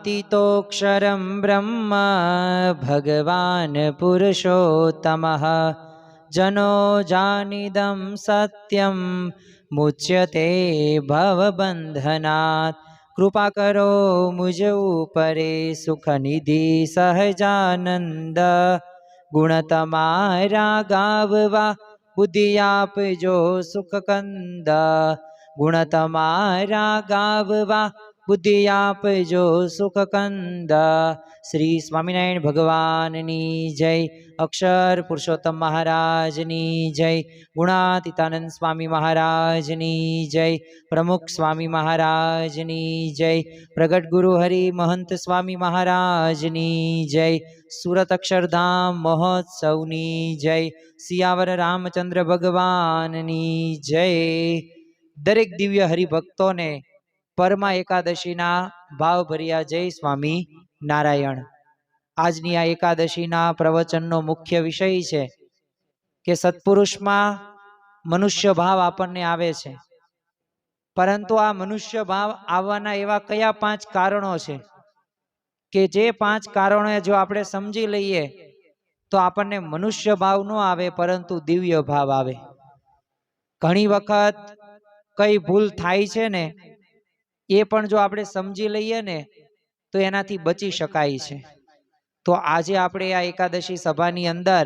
गुणातीतोऽक्षरं ब्रह्म भगवान् पुरुषोत्तमः जनो जानिदं सत्यं मुच्यते भवबन्धनात्। कृपा करो मुझ ऊपरे सुख निधि सहजानंद। गुण तमारा गाववा बुद्धि आपजो सुख कंद। गुण तमारा गाववा बुद्धि आपजो सुख कंद। श्री स्वामिनारायण भगवाननी जय। अक्षर पुरुषोत्तम महाराजनी जय। गुणातीतानंद स्वामी महाराजनी जय। प्रमुख स्वामी महाराजनी जय। प्रगट गुरु हरि महंत स्वामी महाराजनी जय। सूरत अक्षरधाम महोत्सवनी जय। सियावर रामचंद्र भगवाननी जय। दरेक दिव्य हरिभक्तों ने परमा एकादशीना भावभर्या जय स्वामी नारायण। આજની આ એકાદશીના પ્રવચનનો મુખ્ય વિષય છે કે સત્પુરુષમાં મનુષ્ય ભાવ આપણને આવે છે, પરંતુ આ મનુષ્ય ભાવ આવવાના એવા કયા 5 કારણો છે કે જે 5 કારણો જો આપણે સમજી લઈએ તો આપણને મનુષ્ય ભાવ ન આવે પરંતુ દિવ્ય ભાવ આવે। ઘણી વખત કઈ ભૂલ થાય છે ને એ પણ જો આપણે સમજી લઈએ ને તો એનાથી બચી શકાય છે। તો આજે આપણે આ એકાદશી સભાની અંદર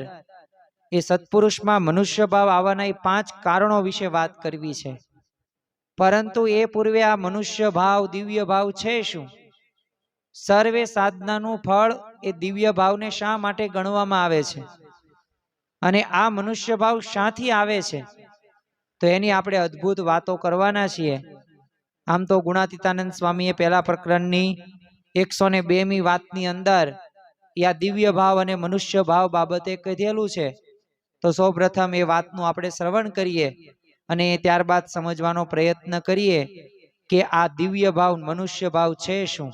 એ સત્પુરુષમાં મનુષ્ય ભાવ આવવાના 5 કારણો વિશે વાત કરવી છે। પરંતુ એ પૂર્વે આ મનુષ્ય ભાવ દિવ્ય ભાવ છે શું? સર્વે સાધનાનું ફળ એ દિવ્ય ભાવને શા માટે ગણવામાં આવે છે અને આ મનુષ્ય ભાવ શાથી આવે છે તો એની આપણે અદ્ભુત વાતો કરવાના છીએ। આમ તો ગુણાતીતાનંદ સ્વામીએ પહેલા પ્રકરણની 102મી વાતની અંદર આ દિવ્ય ભાવ અને મનુષ્ય ભાવ બાબતે કહેલું છે। તો સૌપ્રથમ એ વાતનું આપણે શ્રવણ કરીએ અને ત્યારબાદ સમજવાનો પ્રયત્ન કરીએ કે આ દિવ્ય ભાવ મનુષ્ય ભાવ છે શું।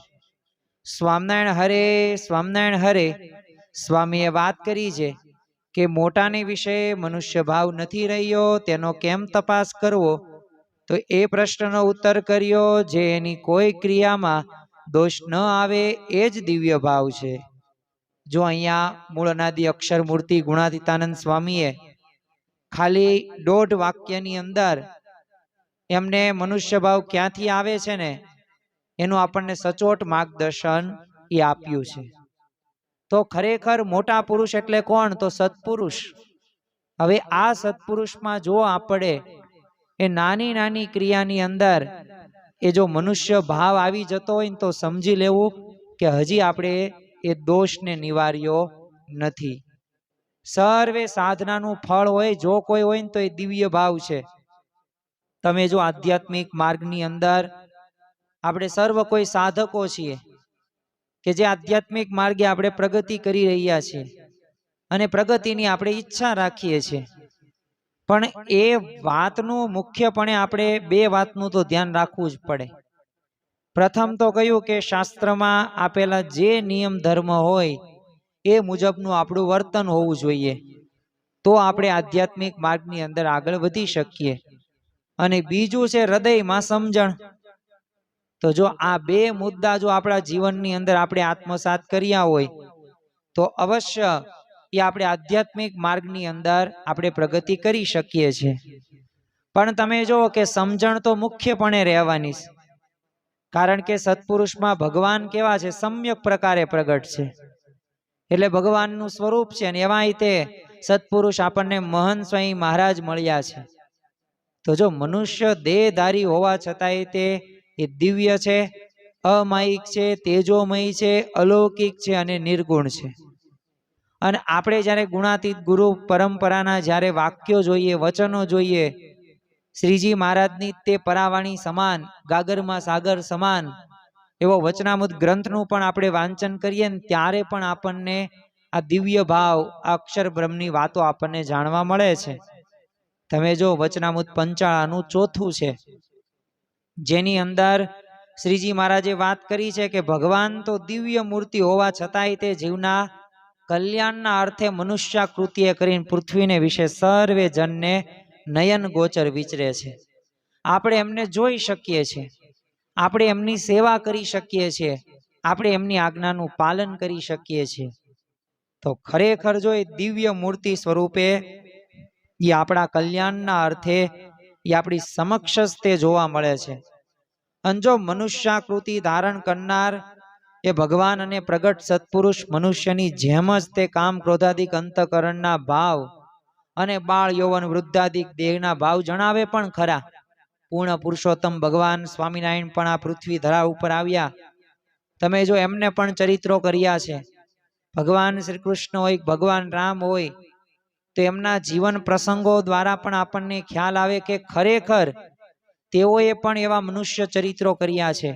સ્વામિનારાયણ હરે સ્વામિનારાયણ હરે। સ્વામીએ વાત કરી છે કે મોટાને વિશે મનુષ્ય ભાવ નથી રહ્યો તેનો કેમ તપાસ કરવો? તો એ પ્રશ્નનો ઉત્તર કર્યો જે એની કોઈ ક્રિયામાં દોષ ન આવે એ જ દિવ્ય ભાવ છે। જો અહીંયા મૂળ અનાદિ અક્ષર મૂર્તિ ગુણાતીતાનંદ સ્વામીએ ખાલી 1.5 વાક્યની અંદર એમને મનુષ્ય ભાવ ક્યાંથી આવે છે ને એનું આપણને સચોટ માર્ગદર્શન એ આપ્યું છે। તો ખરેખર મોટા પુરુષ એટલે કોણ? તો સત્પુરુષ। હવે આ સત્પુરુષમાં જો આપણે એ નાની નાની ક્રિયાની અંદર એ જો મનુષ્ય ભાવ આવી જતો હોય તો સમજી લેવું કે હજી આપણે એ દોષને નિવાર્યો નથી। સર્વે સાધનાનું ફળ હોય જો કોઈ હોય તો એ દિવ્ય ભાવ છે। તમે જો આધ્યાત્મિક માર્ગની અંદર આપણે સર્વ કોઈ સાધકો છીએ કે જે આધ્યાત્મિક માર્ગે આપણે પ્રગતિ કરી રહ્યા છીએ અને પ્રગતિની આપણે ઈચ્છા રાખીએ છીએ, પણ એ વાતનું મુખ્યપણે આપણે 2 વાતનું તો ધ્યાન રાખવું જ પડે। પ્રથમ તો કહ્યું કે શાસ્ત્રમાં આપેલા જે નિયમ ધર્મ હોય એ મુજબનું આપણું વર્તન હોવું જોઈએ, તો આપણે આધ્યાત્મિક માર્ગની અંદર આગળ વધી શકીએ। અને બીજું છે હૃદયમાં સમજણ। તો જો આ 2 મુદ્દા જો આપણા જીવનની અંદર આપણે આત્મસાત કર્યા હોય તો અવશ્ય એ આપણે આધ્યાત્મિક માર્ગની અંદર આપણે પ્રગતિ કરી શકીએ છીએ। પણ તમે જુઓ કે સમજણ તો મુખ્યપણે રહેવાની છે, કારણ કે સત્પુરુષમાં ભગવાન કેવા છે? સમ્યક પ્રકારે પ્રગટ છે, એટલે ભગવાનનું સ્વરૂપ છે અને એમાંય તે સત્પુરુષ આપણને મહંત સ્વામી મહારાજ મળ્યા છે। તો જો મનુષ્ય દેહધારી હોવા છતાંય તે એ દિવ્ય છે, અમાયિક છે, તેજોમય છે, અલૌકિક છે અને નિર્ગુણ છે। અને આપણે જ્યારે ગુણાતીત ગુરુ પરંપરાના જ્યારે વાક્યો જોઈએ, વચનો જોઈએ, શ્રીજી મહારાજની તે પરાવાણી સમાન, ગાગરમાં સાગર સમાન એવો વચનામૃત ગ્રંથનું પણ આપણે વાંચન કરીએ ને ત્યારે પણ આપણને આ દિવ્ય ભાવ, આ અક્ષર બ્રહ્મની વાતો આપણને જાણવા મળે છે। તમે જો વચનામૃત પંચાળાનું 4થું છે, જેની અંદર શ્રીજી મહારાજે વાત કરી છે કે ભગવાન તો દિવ્ય મૂર્તિ હોવા છતાંય તે જીવના કલ્યાણના અર્થે મનુષ્યાકૃતિએ કરીને પૃથ્વીને વિશે સર્વે જનને નયન ગોચર વિચરે છે। આપણે એમને જોઈ શકીએ છીએ, આપણે એમની સેવા કરી શકીએ છીએ, આપણે એમની આજ્ઞાનું પાલન કરી શકીએ છીએ. તો ખરેખર જો એ દિવ્ય મૂર્તિ સ્વરૂપે એ આપણા કલ્યાણના અર્થે એ આપણી સમક્ષ તે જોવા મળે છે. અને જો મનુષ્યાકૃતિ ધારણ કરનાર એ ભગવાન અને પ્રગટ સત્પુરુષ મનુષ્યની જેમ જ તે કામ ક્રોધાદિક અંતકરણના ભાવ અને બાળ યૌવન વૃદ્ધાદિક દેહના ભાવ જણાવે પણ ખરા. પૂર્ણ પુરુષોત્તમ ભગવાન સ્વામિનારાયણ પણ આ પૃથ્વી ધરા ઉપર આવ્યા. તમે જો એમને પણ ચરિત્રો કર્યા છે. ભગવાન શ્રી કૃષ્ણ હોય, ભગવાન રામ હોય, તો એમના જીવન પ્રસંગો દ્વારા પણ આપણને ખ્યાલ આવે કે ખરેખર તેઓએ પણ એવા મનુષ્ય ચરિત્રો કર્યા છે.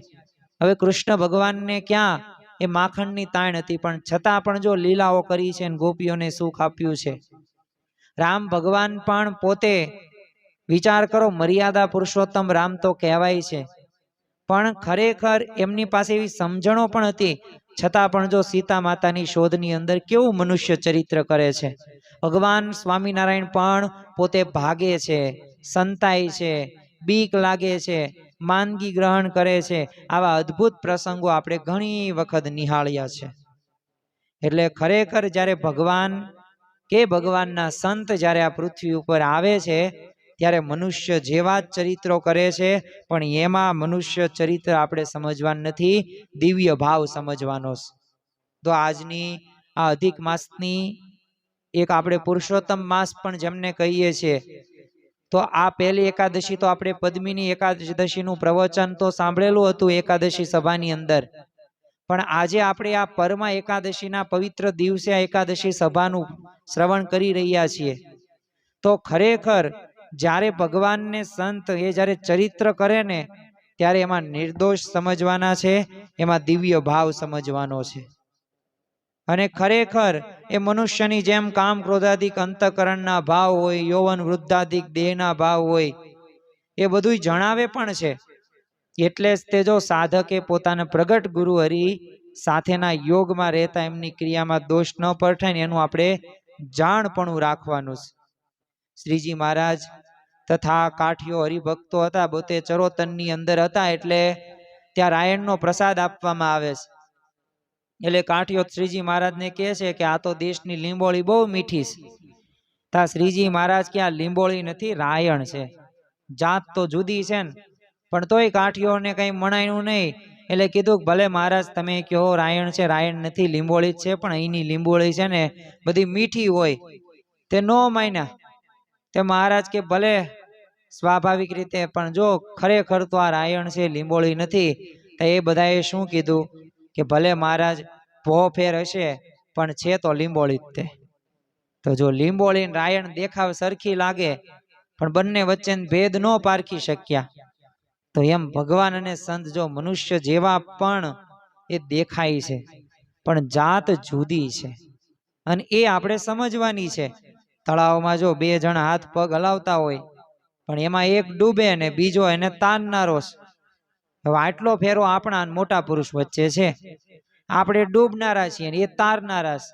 હવે કૃષ્ણ ભગવાનને ક્યાં એ માખણની તાણ હતી, પણ છતાં પણ જો લીલાઓ કરી છે અને ગોપીઓને સુખ આપ્યું છે. રામ ભગવાન પણ પોતે વિચાર કરો, મર્યાદા પુરુષોત્તમ રામ તો કહેવાય છે, પણ ખરેખર એમની પાસે એવી સમજણો પણ હતી, છતાં પણ જો સીતા માતાની શોધની અંદર કેવું મનુષ્ય ચરિત્ર કરે છે. ભગવાન સ્વામિનારાયણ પણ પોતે ભાગે છે, સંતાય છે, બીક લાગે છે, માંદગી ગ્રહણ કરે છે. આવા અદ્ભુત પ્રસંગો આપણે ઘણી વખત નિહાળ્યા છે. એટલે ખરેખર જ્યારે ભગવાન કે ભગવાનના સંત જ્યારે આ પૃથ્વી ઉપર આવે છે ત્યારે મનુષ્ય જેવા જ ચરિત્રો કરે છે, પણ એમાં મનુષ્ય ચરિત્ર આપણે સમજવાનું નથી, દિવ્ય ભાવ સમજવાનો છે. તો આજની આ અધિક માસની એક આપણે પુરુષોત્તમ માસ પણ જેમને કહીએ છીએ, તો આ પહેલી એકાદશી તો આપણે પદ્મિની એકાદશીનું પ્રવચન તો સાંભળેલું હતું એકાદશી સભાની અંદર, પણ આજે આપણે આ પરમા એકાદશીના પવિત્ર દિવસે આ એકાદશી સભાનું શ્રવણ કરી રહ્યા છીએ. તો ખરેખર જ્યારે ભગવાનને સંત એ જ્યારે ચરિત્ર કરે ને ત્યારે એમાં નિર્દોષ સમજવાના છે, એમાં દિવ્ય ભાવ સમજવાનો છે. અને ખરેખર એ મનુષ્યની જેમ કામ ક્રોધાદિક અંતકરણના ભાવ હોય, યૌવન વૃદ્ધાદિક દેહના ભાવ હોય, એ બધું જણાવે પણ છે. એટલે જ તે જો સાધકે પોતાના પ્રગટ ગુરુ હરિ સાથેના યોગમાં રહેતા એમની ક્રિયામાં દોષ ન પરઠાય ને એનું આપણે જાણપણું રાખવાનું છે. શ્રીજી મહારાજ તથા કાઠિયો હરિભક્તો હતા, પોતે ચરોતરની અંદર હતા, એટલે ત્યાં રાયણનો પ્રસાદ આપવામાં આવે છે. એટલે કાઠિયો શ્રીજી મહારાજને કહે છે કે આ તો દેશની લીંબોળી બહુ મીઠી છે. તા શ્રીજી મહારાજ કે આ લીંબોળી નથી, રાયણ છે. જાત તો જુદી છે ને, પણ તોય કાઠિયોને કઈ મણાયું નહીં. એટલે કીધું ભલે મહારાજ તમે કહો રાયણ છે, રાયણ નથી, લીંબોળી જ છે, પણ અહીંની લીંબોળી છે ને બધી મીઠી હોય. તે નો માન્યા. તે મહારાજ કે ભલે સ્વાભાવિક રીતે, પણ જો ખરેખર તો આ રાયણ છે, લીંબોળી નથી. તો એ બધાએ શું કીધું કે ભલે મહારાજ ભો ફેર હશે, પણ છે તો લીંબોળી જ તે. તો જો લીંબોળી રાયણ દેખાવ સરખી લાગે, પણ બંને વચ્ચે ભેદ ન પારખી શક્યા. તો એમ ભગવાન અને સંત જો મનુષ્ય જેવા પણ એ દેખાય છે, પણ જાત જુદી છે, અને એ આપણે સમજવાની છે. તળાવમાં જો બે જણ હાથ પગ હલાવતા હોય, પણ એમાં એક ડૂબે ને બીજો એને તારનારો છે. હવે આટલો ફેરો આપણા મોટા પુરુષ વચ્ચે છે. આપણે ડૂબનારા છીએ ને એ તારનારા છે,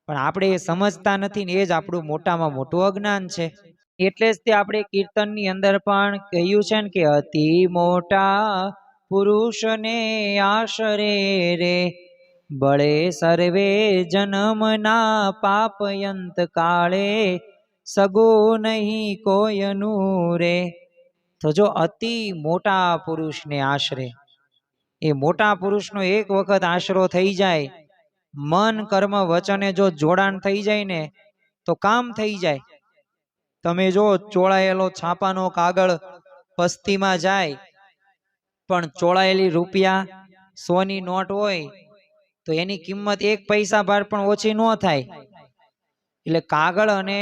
પણ આપણે એ સમજતા નથી ને એ જ આપણું મોટામાં મોટું અજ્ઞાન છે. એટલે જ તે આપણે કીર્તનની અંદર પણ કહ્યું છે ને કે અતિ મોટા પુરુષને આશરે રે, બળે સર્વે જન્મના પાપયંત કાળે, સગો નહીં કોયનું રે. તો જો અતિ મોટા પુરુષને આશરે, એ મોટા પુરુષનો એક વખત આશરો થઈ જાય, મન કર્મ વચને જો જોડાણ થઈ જાય ને તો કામ થઈ જાય. તમે જો ચોળાયેલો છાપાનો કાગળ પસ્તીમાં જાય, પણ ચોળાયેલી રૂપિયા 100ની નોટ હોય તો એની કિંમત 1 પૈસા ભાર પણ ઓછી ન થાય. એટલે કાગળ અને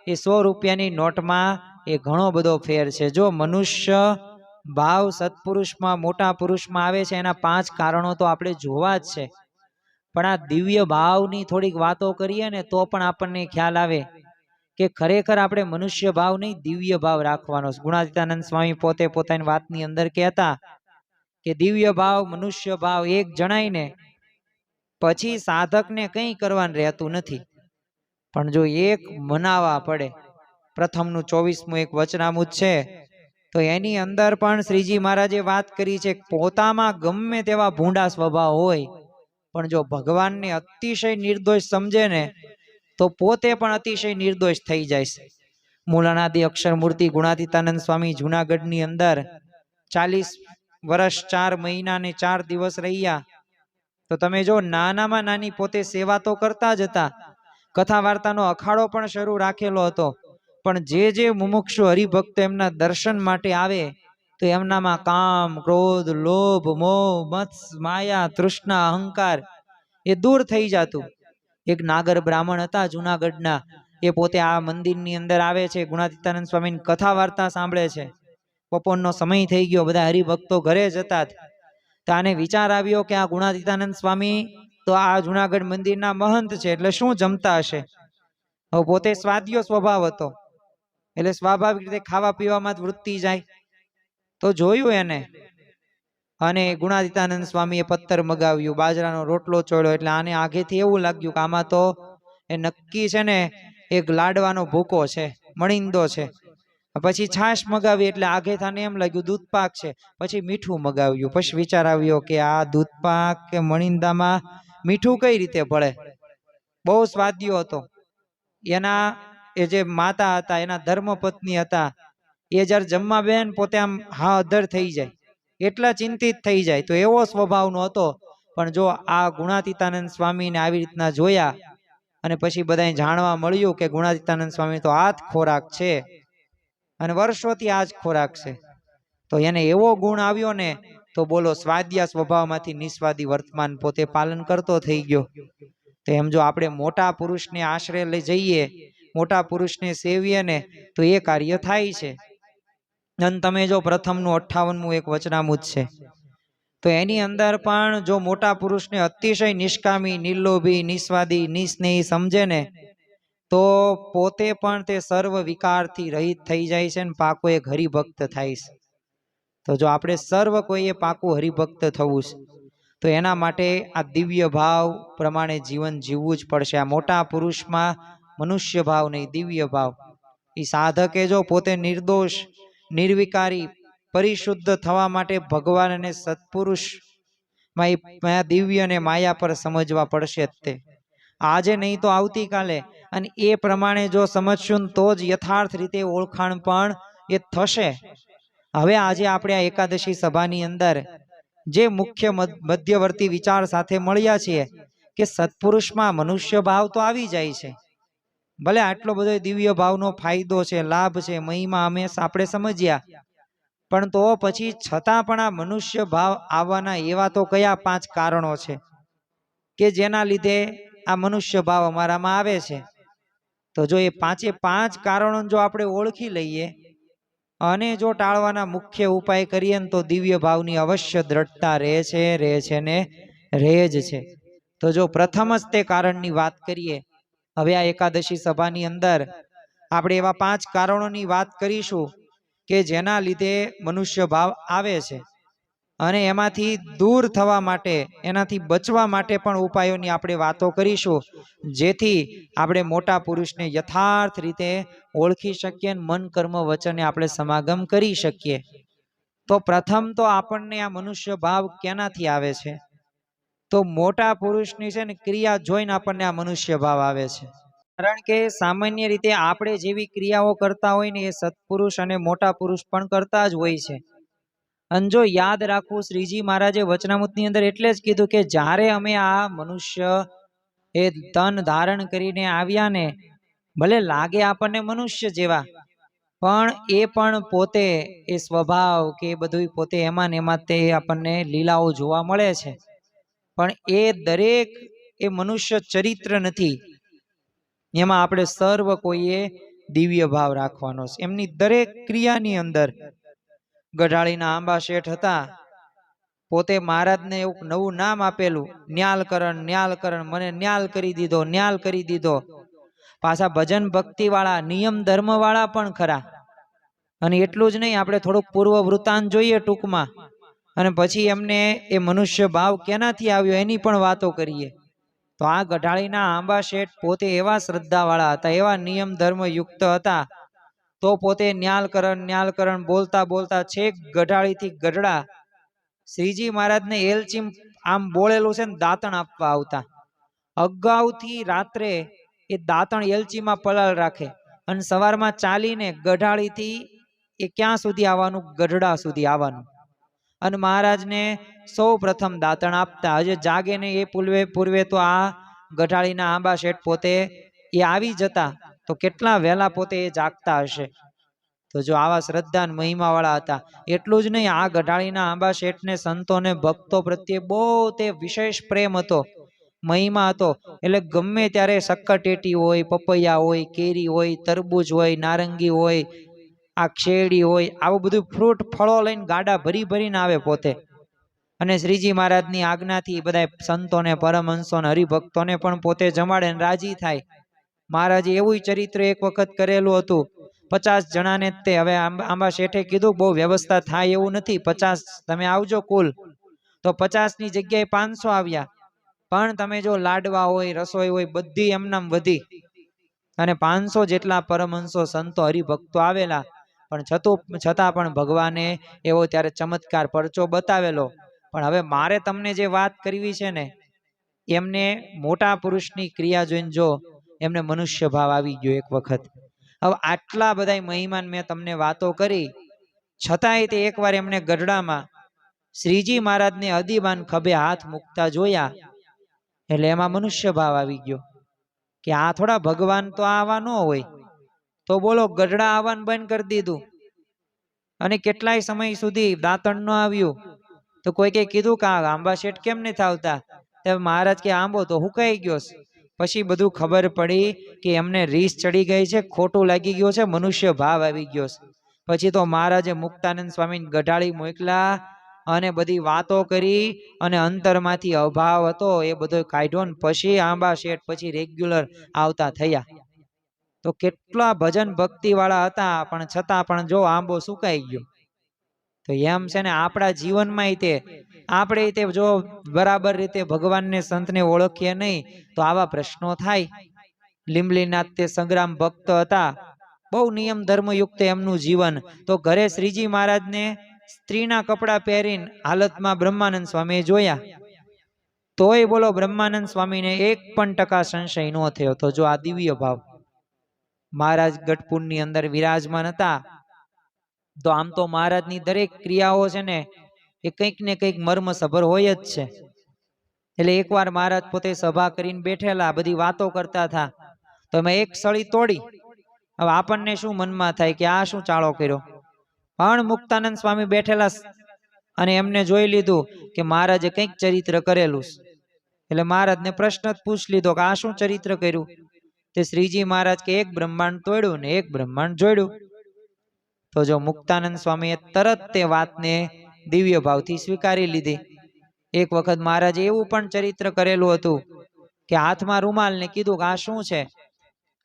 એ 100 રૂપિયાની નોટમાં એ ઘણો બધો ફેર છે. જો મનુષ્ય ભાવ સત્પુરુષમાં મોટા પુરુષમાં આવે છે, એના 5 કારણો તો આપણે જોવા જ છે. પણ આ દિવ્ય ભાવની થોડીક વાતો કરીએ ને તો પણ આપણને ખ્યાલ આવે કે ખરેખર આપણે મનુષ્ય ભાવ નહીં, દિવ્ય ભાવ રાખવાનો છે. ગુણાતીતાનંદ સ્વામી પોતે પોતાની વાતની અંદર કહેતા કે દિવ્ય ભાવ મનુષ્ય ભાવ એક જણાય ને પછી સાધકને કંઈ કરવાનું રહેતું નથી, પણ જો એક મનાવા પડે. પ્રથમનું 24મું એક વચનામૃત છે, તો તો એની અંદર પણ શ્રીજી મહારાજે વાત કરી છે, પોતામાં ગમે તેવા ભૂંડા સ્વભાવ હોય, પણ જો ભગવાનને અતિશય નિર્દોષ સમજે ને તો પોતે પણ અતિશય નિર્દોષ થઈ જાય છે. મૂલાનાદિ અક્ષરમૂર્તિ ગુણાતીતાનંદ સ્વામી જુનાગઢની અંદર 40 વર્ષ 4 મહિના ને 4 દિવસ રહ્યા. તો તમે જો નાનામાં નાની પોતે સેવા તો કરતા જ હતા, કથા વાર્તાનો અખાડો પણ શરૂ રાખેલો હતો, પણ જે મુમુક્ષુ હરિભક્તો એમના દર્શન માટે આવે તો એમનામાં કામ, ક્રોધ, લોભ, મોહ, મત્સ, માયા, તૃષ્ણા, અહંકાર એ દૂર થઈ જતું. એક નાગર બ્રાહ્મણ હતા જુનાગઢના, એ પોતે આ મંદિરની અંદર આવે છે, ગુણાતીતાનંદ સ્વામીની કથા વાર્તા સાંભળે છે. બપોરનો સમય થઈ ગયો, બધા હરિભક્તો ઘરે જતા. તો આને વિચાર આવ્યો કે આ ગુણાતીતાનંદ સ્વામી તો આ જુનાગઢ મંદિરના મહંત છે, એટલે શું જમતા હશે. હવે પોતે સ્વાદિયો સ્વભાવ હતો, એટલે સ્વાભાવિક રીતે ખાવા પીવામાં જ વૃત્તિ જાય. તો જોયું એને, અને ગુણાતીતાનંદ સ્વામીએ પત્તર મગાવ્યું, બાજરાનો રોટલો ચોળ્યો, એટલે આને આગેથી એવું લાગ્યું કે આમાં તો એ નક્કી છે ને એક લાડવાનો ભૂકો છે, મણિંદો છે. પછી છાશ મગાવી, એટલે આગે થાને એમ લાગ્યું દૂધપાક છે. પછી મીઠું મગાવ્યું, પછી વિચાર આવ્યો કે આ દૂધપાક કે મણિંદામાં મીઠું કઈ રીતે ભળે. બહુ સ્વાદિયો હતો. એના એ જે માતા હતા, એના ધર્મપત્ની હતા, એ જ્યારે જમવા બેન પોતે આમ હા અધર થઈ જાય, એટલા ચિંતિત થઈ જાય. તો એવો સ્વભાવનો હતો. પણ જો આ ગુણાતીતાનંદ સ્વામીને આવી રીતના જોયા, અને પછી બધાને જાણવા મળ્યું કે ગુણાતીતાનંદ સ્વામી તો આ જ ખોરાક છે, અને વર્ષોથી આ જ ખોરાક છે. તો એને એવો ગુણ આવ્યો ને, તો બોલો સ્વાદિયા સ્વભાવમાંથી નિસ્વાદી વર્તમાન પોતે પાલન કરતો થઈ ગયો. તો એમ જો આપણે મોટા પુરુષને આશરે લઈ જઈએ, મોટા પુરુષને સેવીએ ને, તો એ કાર્ય થાય છે. અને તમે જો પ્રથમનું 58મું એક વચનામૃત છે, તો એની અંદર પણ જો મોટા પુરુષને અતિશય નિષ્કામી, નિર્લોભી, નિસ્વાદી, નિસ્નેહી સમજે ને, તો પોતે પણ તે સર્વ વિકારથી રહિત થઈ જાય છે, ને પાકો એક હરિભક્ત થાય છે. તો જો આપણે સર્વ કોઈએ પાકું હરિભક્ત થવું છે, તો એના માટે આ દિવ્ય ભાવ પ્રમાણે જીવન જીવવું જ પડશે. આ મોટા પુરુષમાં મનુષ્ય ભાવ નહીં, દિવ્ય ભાવ. એ સાધકે જો પોતે નિર્દોષ, નિર્વિકારી, પરિશુદ્ધ થવા માટે ભગવાન અને સત્પુરુષમાં દિવ્ય અને માયા પર સમજવા પડશે જ તે. આજે નહીં તો આવતીકાલે. અને એ પ્રમાણે જો સમજશું તો જ યથાર્થ રીતે ઓળખાણ પણ એ થશે. હવે આજે આપણે આ એકાદશી સભાની અંદર જે મુખ્ય મધ્યવર્તી વિચાર સાથે મળ્યા છીએ કે સત્પુરુષમાં મનુષ્ય ભાવ તો આવી જાય છે. ભલે આટલો બધો દિવ્ય ભાવનો ફાયદો છે, લાભ છે, મહિમા હંમેશા આપણે સમજ્યા, પણ તો પછી છતાં પણ આ મનુષ્ય ભાવ આવવાના એવા તો કયા 5 કારણો છે કે જેના લીધે આ મનુષ્ય ભાવ અમારામાં આવે છે. તો જો એ 5 કારણો જો આપણે ઓળખી લઈએ અને જો ટાળવાના મુખ્ય ઉપાય કરીએ ને, તો દિવ્ય ભાવની અવશ્ય દ્રઢતા રહે છે ને રહે જ છે. તો જો પ્રથમ જ તે કારણની વાત કરીએ, હવે આ એકાદશી સભાની અંદર આપણે એવા 5 કારણોની વાત કરીશું કે જેના લીધે મનુષ્ય ભાવ આવે છે, અને એમાંથી દૂર થવા માટે, એનાથી બચવા માટે પણ ઉપાયોની આપણે વાતો કરીશું, જેથી આપણે મોટા પુરુષને યથાર્થ રીતે ઓળખી શકીએ, મન કર્મ વચને આપણે સમાગમ કરી શકીએ. તો પ્રથમ તો આપણને આ મનુષ્ય ભાવ કેનાથી આવે છે? તો મોટા પુરુષની છે ને ક્રિયા જોઈને આપણને આ મનુષ્ય ભાવ આવે છે. કારણ કે સામાન્ય રીતે આપણે જેવી ક્રિયાઓ કરતા હોય ને, એ સત્પુરુષ અને મોટા પુરુષ પણ કરતા જ હોય છે. અને જો યાદ રાખવું, શ્રીજી મહારાજે વચનામૃતની અંદર એટલે જ કીધું કે જ્યારે અમે આ મનુષ્ય એ તન ધારણ કરીને આવ્યા ને, ભલે લાગે આપણને મનુષ્ય જેવા, પણ એ પણ પોતે એ સ્વભાવ કે બધું પોતે એમાં ને એમાં તે આપણને લીલાઓ જોવા મળે છે. પણ એ દરેક એ મનુષ્ય ચરિત્ર નથી. એમાં આપણે સર્વ કોઈએ દિવ્ય ભાવ રાખવાનો છે. એમની દરેક ક્રિયાની અંદર ગઢાળીના આંબા શેઠ હતા, પોતે મહારાજને એવું નવું નામ આપેલું, ન્યાલકરણ. મને ન્યાલ કરી દીધો, ન્યાલ કરી દીધો. પાછા ભજન ભક્તિ વાળા, નિયમ ધર્મ વાળા પણ ખરા. અને એટલું જ નહીં, આપણે થોડુંક પૂર્વ વૃત્તાંત જોઈએ ટૂંકમાં, અને પછી એમને એ મનુષ્ય ભાવ કેનાથી આવ્યો એની પણ વાતો કરીએ. તો આ ગઢાળીના આંબા શેઠ પોતે એવા શ્રદ્ધા વાળા હતા, એવા નિયમ ધર્મ યુક્ત હતા તો પોતે ન્યાલકરણ બોલતા બોલતા છેક ગઢાળીથી ગઢડા શ્રીજી મહારાજને એલચીમ આમ બોલેલું છે ને દાંતણ આપવા આવતા. અગાઉથી રાત્રે એ દાંતણ એલચીમાં પલાળ રાખે અને સવારમાં ચાલીને ગઢાળીથી એ ક્યાં સુધી આવવાનું? ગઢડા સુધી આવવાનું. અને મહારાજને સૌ પ્રથમ દાંતણ આપતા. હજે જાગે ને એ પૂર્વે તો આ ગઢાળીના આંબા શેઠ પોતે એ આવી જતા, તો કેટલા વહેલા પોતે એ જાગતા હશે. તો જો આવા શ્રદ્ધા મહિમા વાળા હતા. એટલું જ નહીં, આ ગઢાળીના આંબા શેઠને સંતોને ભક્તો પ્રત્યે બહુ તે વિશેષ પ્રેમ હતો, મહિમા હતો. એટલે ગમે ત્યારે શક્કરટેટી હોય, પપૈયા હોય, કેરી હોય, તરબૂચ હોય, નારંગી હોય, આ શેરડી હોય, આવું બધું ફ્રૂટ ફળો લઈને ગાડા ભરીને આવે પોતે. અને શ્રીજી મહારાજની આજ્ઞાથી બધા સંતોને, પરમહંસોને, હરિભક્તોને પણ પોતે જમાડે ને રાજી થાય. મહારાજે એવું ચરિત્ર એક વખત કરેલું હતું. 50 જણાને તે હવે આંબા શેઠે કીધું બહુ વ્યવસ્થા થાય એવું નથી, 50 તમે આવજો કુલ. તો 50ની જગ્યાએ 500 આવ્યા. પણ તમે જો લાડવા હોય, રસોઈ હોય, બધી એમનામ વધી અને 500 જેટલા પરમહંસો, સંતો, હરિભક્તો આવેલા. પણ છતાં પણ ભગવાને એવો ત્યારે ચમત્કાર પરચો બતાવેલો. પણ હવે મારે તમને જે વાત કરવી છે ને, એમને મોટા પુરુષની ક્રિયા જોઈને જો એમને મનુષ્ય ભાવ આવી ગયો એક વખત. હવે આટલા બધા મહિમાન મેં તમને વાતો કરી, છતાંય તે એકવાર એમને ગઢડામાં શ્રીજી મહારાજને અદીબાન ખભે હાથ મૂકતા જોયા. એટલે એમાં મનુષ્ય ભાવ આવી ગયો કે આ થોડા ભગવાન તો આવા ન હોય. તો બોલો, ગઢડા આવવાનું બંધ કરી દીધું અને કેટલાય સમય સુધી દાંતણ ન આવ્યું. તો કોઈ કીધું કે આંબા શેઠ કેમ નથી આવતા? મહારાજ કે આંબો તો હુકાઈ ગયો. પછી બધું ખબર પડી કે એમને રીસ ચડી ગઈ છે, ખોટું લાગી ગયું છે, મનુષ્ય ભાવ આવી ગયો છે. પછી તો મહારાજે મુક્તાનંદ સ્વામીને ગઢાળી મોકલા અને બધી વાતો કરી અને અંતરમાંથી અભાવ હતો એ બધો કાઢ્યો ને પછી આંબા શેઠ પછી રેગ્યુલર આવતા થયા. તો કેટલા ભજન ભક્તિ વાળા હતા, પણ છતાં પણ જો આંબો સુકાઈ ગયો. તો એમ છે ને, આપણા જીવનમાં આપણે તે જો બરાબર રીતે ભગવાનને, સંતને ઓળખીએ નહીં તો આવા પ્રશ્નો થાય. લીંબલીનાથ તે સંગ્રામ ભક્ત હતા, બહુ નિયમ ધર્મયુક્ત એમનું જીવન. તો ઘરે શ્રીજી મહારાજને સ્ત્રીના કપડા પહેરીને હાલતમાં બ્રહ્માનંદ સ્વામીએ જોયા. તોય બોલો બ્રહ્માનંદ સ્વામીને 1% સંશય ન થયો. તો જો આ દિવ્ય ભાવ. મહારાજ ગઢપુરની અંદર વિરાજમાન હતા. તો આમ તો મહારાજની દરેક ક્રિયાઓ છે ને એ કંઈક ને કંઈક મર્મ સભર હોય જ છે. એટલે એકવાર મહારાજ પોતે સભા કરીને બેઠેલા, બધી વાતો કરતા હતા. તો એમાં એક સળી તોડી. હવે આપણને શું મનમાં થાય કે આ શું ચાળો કર્યો? પણ મુક્તાનંદ સ્વામી બેઠેલા અને એમને જોઈ લીધું કે મહારાજે કંઈક ચરિત્ર કરેલું. એટલે મહારાજને પ્રશ્ન જ પૂછ લીધો કે આ શું ચરિત્ર કર્યું? તે શ્રીજી મહારાજ કે એક બ્રહ્માંડ તોડ્યું ને એક બ્રહ્માંડ જોડ્યું. તો જો મુક્તાનંદ સ્વામીએ તરત તે વાતને દિવ્ય ભાવથી સ્વીકારી લીધી. એક વખત મહારાજે એવું પણ ચરિત્ર કરેલું હતું કે હાથમાં રૂમાલ ને કીધું કે આ શું છે?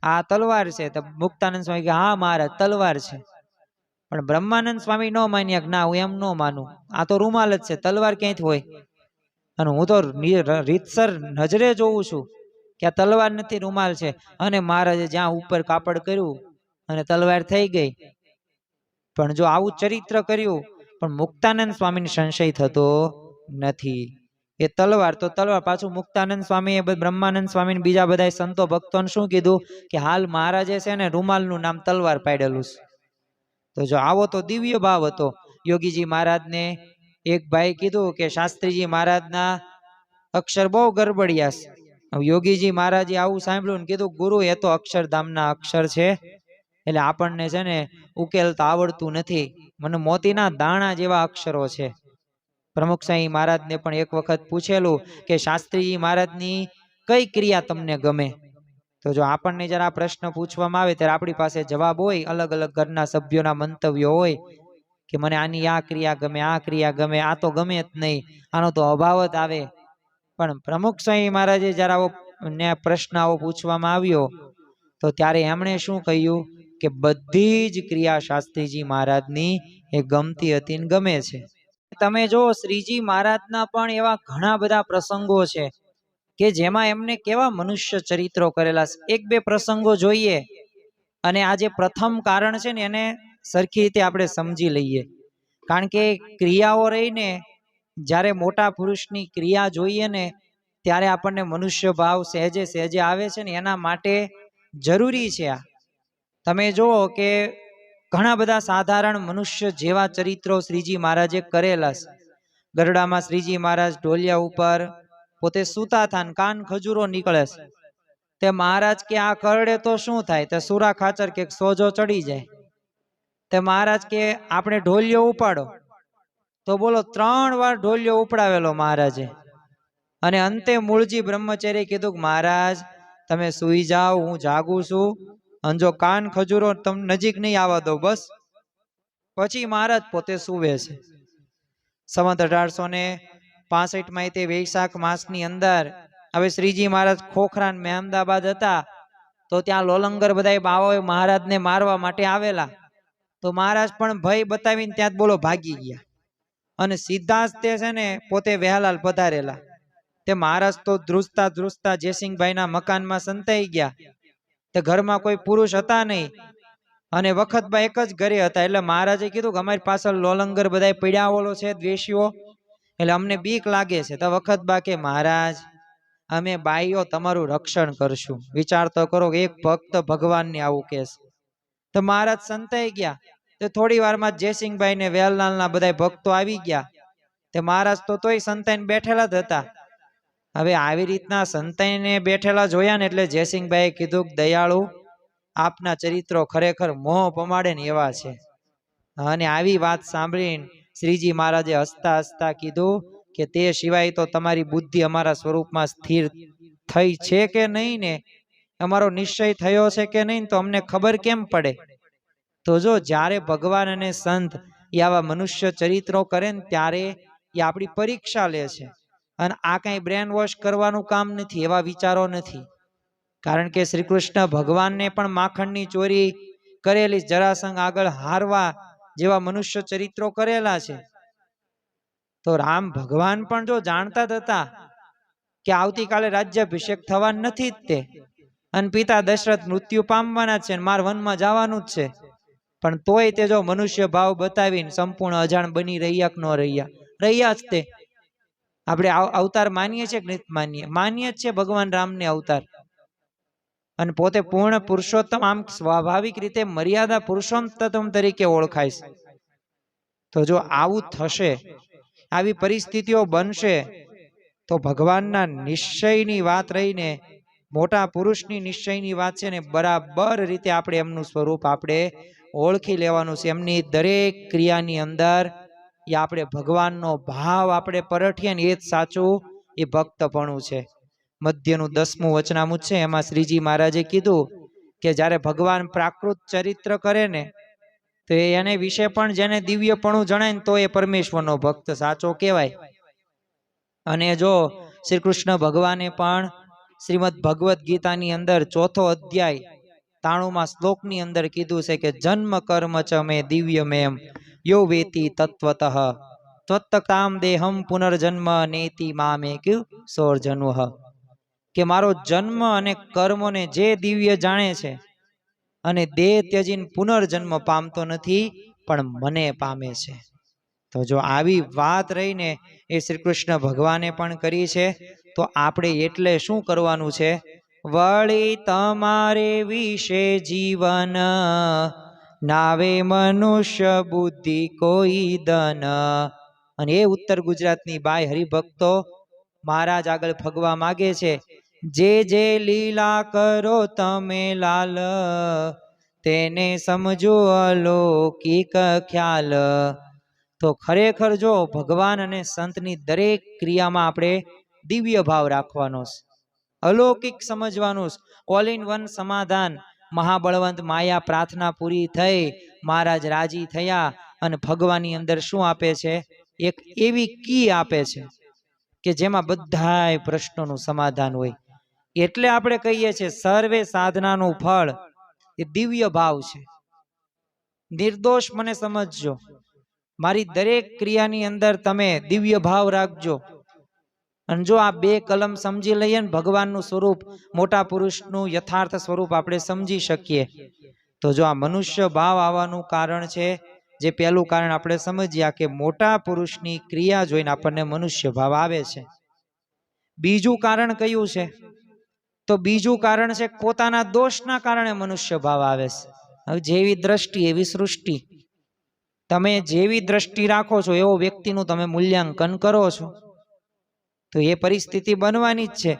આ તલવાર છે. તો મુક્તાનંદ સ્વામી કે હા મહારાજ, તલવાર છે. પણ બ્રહ્માનંદ સ્વામી ન માન્યા કે ના, હું એમ ન માનું, આ તો રૂમાલ જ છે, તલવાર ક્યાંથી હોય? અને હું તો રીતસર નજરે જોઉં છું કે આ તલવાર નથી, રૂમાલ છે. અને મહારાજે જ્યાં ઉપર કાપડ કર્યું અને તલવાર થઈ ગઈ. પણ જો આવું ચરિત્ર કર્યું, પણ મુક્તાનંદ સ્વામીને સંશય થતો નથી. એ તલવાર તો તલવાર. પાછું મુક્તાનંદ સ્વામીએ બ્રહ્માનંદ સ્વામીને બીજા બધા સંતો ભક્તોને શું કીધું કે હાલ મહારાજે છે ને રૂમાલનું નામ તલવાર પાડેલું છે. તો જો આવો તો દિવ્ય ભાવ હતો. યોગીજી મહારાજને એક ભાઈ કીધું કે શાસ્ત્રીજી મહારાજના અક્ષર બહુ ગરબડિયા છે. યોગીજી મહારાજે આવું સાંભળ્યું ને કીધું, ગુરુ એ તો અક્ષરધામના અક્ષર છે, એટલે આપણને છે ને ઉકેલતા આવડતું નથી, મને મોતીના દાણા જેવા અક્ષરો છે. પ્રમુખ સાંઈ મહારાજને પણ એક વખત પૂછેલું કે શાસ્ત્રીજી મહારાજની કઈ ક્રિયા તમને ગમે? તો જો આપણને જરા આ પ્રશ્ન પૂછવામાં આવે ત્યારે આપણી પાસે જવાબ હોય, અલગ અલગ ઘરના સભ્યોના મંતવ્યો હોય કે મને આની આ ક્રિયા ગમે, આ ક્રિયા ગમે, આ તો ગમે જ નહીં, આનો તો અભાવ જ આવે. પણ પ્રમુખ સ્વામી મહારાજે જરા આવો પ્રશ્ન આવો પૂછવામાં આવ્યો તો ત્યારે એમણે શું કહ્યું કે બધી જ ક્રિયા શાસ્ત્રીજી મહારાજની એ ગમતી હતી ને ગમે છે. તમે જો શ્રીજી મહારાજના પણ એવા ઘણા બધા પ્રસંગો છે કે જેમાં એમને કેવા મનુષ્ય ચરિત્રો કરેલા છે. એક બે પ્રસંગો જોઈએ અને આ જે પ્રથમ કારણ છે ને એને સરખી રીતે આપણે સમજી લઈએ, કારણ કે ક્રિયાઓ રહીને જ્યારે મોટા પુરુષની ક્રિયા જોઈએ ને ત્યારે આપણને મનુષ્ય ભાવ સહેજે સહેજે આવે છે ને, એના માટે જરૂરી છે આ. તમે જુઓ કે ઘણા બધા સાધારણ મનુષ્ય જેવા ચરિત્રો શ્રીજી મહારાજે કરેલા છે. ગરડામાં શ્રીજી મહારાજ ઢોલિયા ઉપર પોતે સૂતા હતા ને કાન ખજૂરો નીકળે છે. તે મહારાજ કે આ કરડે તો શું થાય? તે સુરા ખાચર કે સોજો ચડી જાય. તે મહારાજ કે આપણે ઢોલિયો ઉપાડો. તો બોલો 3 વાર ઢોલિયો ઉપડાવેલો મહારાજે. અને અંતે મૂળજી બ્રહ્મચારી કીધું કે મહારાજ તમે સૂઈ જાઓ, હું જાગું છું, અને જો કાન ખજૂરો તમને નજીક નહીં આવવા દો બસ. પછી મહારાજ પોતે સૂવે છે. સંવત 1865 તે વૈશાખ માસની અંદર હવે શ્રીજી મહારાજ ખોખરા મહેમદાબાદ હતા, તો ત્યાં લોલંગર બધા બાવાઓ મહારાજને મારવા માટે આવેલા. તો મહારાજ પણ ભય બતાવીને ત્યાં બોલો ભાગી ગયા, અને સીધા જ તે છે ને પોતે વેહાલાલ પધારેલા. તે મહારાજ તો ધ્રુજતા ધ્રુજતા જયસિંહભાઈના મકાનમાં સંતાઈ ગયા. તે ઘરમાં કોઈ પુરુષ હતા નહીં, અને વખતભાઈ એક જ ઘરે હતા. એટલે મહારાજે કીધું કે અમારી પાછળ લોલંગર બધા પીડ્યા ઓલો છે દ્વેષીઓ, એટલે અમને બીક લાગે છે. તો વખતબા કે મહારાજ અમે બાઈઓ તમારું રક્ષણ કરશું. વિચાર તો કરો, એક ભક્ત ભગવાનને આવું કહે છે. તો મહારાજ સંતાઈ ગયા. તો થોડી વારમાં જયસિંહભાઈ ને વેલલાલના બધા ભક્તો આવી ગયા. તે મહારાજ તો તોય સંતાઈને બેઠેલા જ હતા. હવે આવી રીતના સંતાઈને બેઠેલા જોયા ને એટલે જયસિંહભાઈએ કીધું કે દયાળુ, આપના ચરિત્રો ખરેખર મોહ પમાડે ને એવા છે. અને આવી વાત સાંભળીને શ્રીજી મહારાજે હસતા હસતા કીધું કે તે સિવાય તો તમારી બુદ્ધિ અમારા સ્વરૂપમાં સ્થિર થઈ છે કે નહીં ને, અમારો નિશ્ચય થયો છે કે નહીં, તો અમને ખબર કેમ પડે? તો જો જ્યારે ભગવાન અને સંત એ આવા મનુષ્ય ચરિત્રો કરે ને ત્યારે એ આપણી પરીક્ષા લે છે. અને આ કઈ બ્રેન વોશ કરવાનું કામ નથી, એવા વિચારો નથી. કારણ કે શ્રી કૃષ્ણ ભગવાનને પણ માખણની ચોરી કરેલી, જરાસંઘ આગળ હારવા જેવા મનુષ્ય ચરિત્રો કરેલા છે. તો રામ ભગવાન પણ જો જાણતા જ હતા કે આવતીકાલે રાજ્યાભિષેક થવા નથી જ તે, અને પિતા દશરથ મૃત્યુ પામવાના છે, માર વનમાં જવાનું જ છે, પણ તોય તે જો મનુષ્ય ભાવ બતાવીને સંપૂર્ણ અજાણ બની રહ્યા કે ન રહ્યા જ તે. આપણે અવતાર માનીએ છીએ કે નથી માનીએ? માનીએ જ છે ભગવાન રામને અવતાર. અને પોતે પૂર્ણ પુરુષોત્તમ, આમ સ્વાભાવિક રીતે મર્યાદા પુરુષોત્તમ તરીકે ઓળખાય છે. તો જો આવું થશે, આવી પરિસ્થિતિઓ બનશે, તો ભગવાનના નિશ્ચયની વાત રહીને મોટા પુરુષની નિશ્ચયની વાત છે ને બરાબર રીતે આપણે એમનું સ્વરૂપ આપણે ઓળખી લેવાનું છે. એમની દરેક ક્રિયાની અંદર એ આપણે ભગવાનનો ભાવ આપણે પરખીએ ને એ જ સાચું એ ભક્તપણું છે. મધ્યનું 10મું વચનામૃત છે, એમાં શ્રીજી મહારાજે કીધું કે જ્યારે ભગવાન પ્રાકૃત ચરિત્ર કરે ને તો એને વિશે પણ જેને દિવ્યપણું જણાય ને તો એ પરમેશ્વરનો ભક્ત સાચો કહેવાય. અને જો શ્રી કૃષ્ણ ભગવાને પણ શ્રીમદ ભગવદ્ ગીતાની અંદર 4થો અધ્યાય 93મા શ્લોકની અંદર કીધું છે કે જન્મ કર્મ ચ મે દિવ્યમેમ યો વેતિ તત્વતઃ ત્વત્તકામ દેહમ પુનર્જન્મ નેતિ મામેક સોર્જનુઃ. કે મારો જન્મ અને કર્મોને જે દિવ્ય જાણે છે અને દેહ ત્યજીને પુનર્જન્મ પામતો નથી પણ મને પામે છે. તો જો આવી વાત રહીને એ શ્રી કૃષ્ણ ભગવાને પણ કરી છે, તો આપણે એટલે શું કરવાનું છે? વળી તમારે વિશે જીવન નાવે મનુષ્ય બુદ્ધિ કોઈ દન. અને એ ઉત્તર ગુજરાતની બાઈ હરિભક્તો મહારાજ આગળ ફગવા માગે છે, જે જે લીલા કરો તમે લાલ, તેને સમજો અલૌકિક ખ્યાલ. તો ખરેખર જો ભગવાન અને સંતની દરેક ક્રિયામાં આપણે દિવ્ય ભાવ રાખવાનો છે, અલૌકિક સમજવાનું છે. ઓલ ઇન વન સમાધાન, મહાબળવંત માયા પ્રાર્થના પૂરી થઈ, મહારાજ રાજી થયા અને ભગવાનની અંદર શું આપે છે? એક એવી કી આપે છે કે જેમાં બધાય પ્રશ્નોનું સમાધાન હોય. એટલે આપણે કહીએ છીએ સર્વે સાધનાનું ફળ એ દિવ્ય ભાવ છે. નિર્દોષ મને સમજજો, મારી દરેક ક્રિયાની અંદર તમે દિવ્ય ભાવ રાખજો. અને જો આ બે કલમ સમજી લઈએ ને ભગવાનનું સ્વરૂપ, મોટા પુરુષનું યથાર્થ સ્વરૂપ આપણે સમજી શકીએ, તો જો આ મનુષ્ય ભાવ આવવાનું કારણ છે, જે પહેલું કારણ આપણે સમજ્યા કે મોટા પુરુષની ક્રિયા જોઈને આપણને મનુષ્ય ભાવ આવે છે. બીજું કારણ કયું છે? તો બીજું કારણ છે પોતાના દોષના કારણે મનુષ્ય ભાવ આવે છે. હવે જેવી દ્રષ્ટિ એવી સૃષ્ટિ. તમે જેવી દ્રષ્ટિ રાખો છો એવો વ્યક્તિનું તમે મૂલ્યાંકન કરો છો. તો એ પરિસ્થિતિ બનવાની જ છે.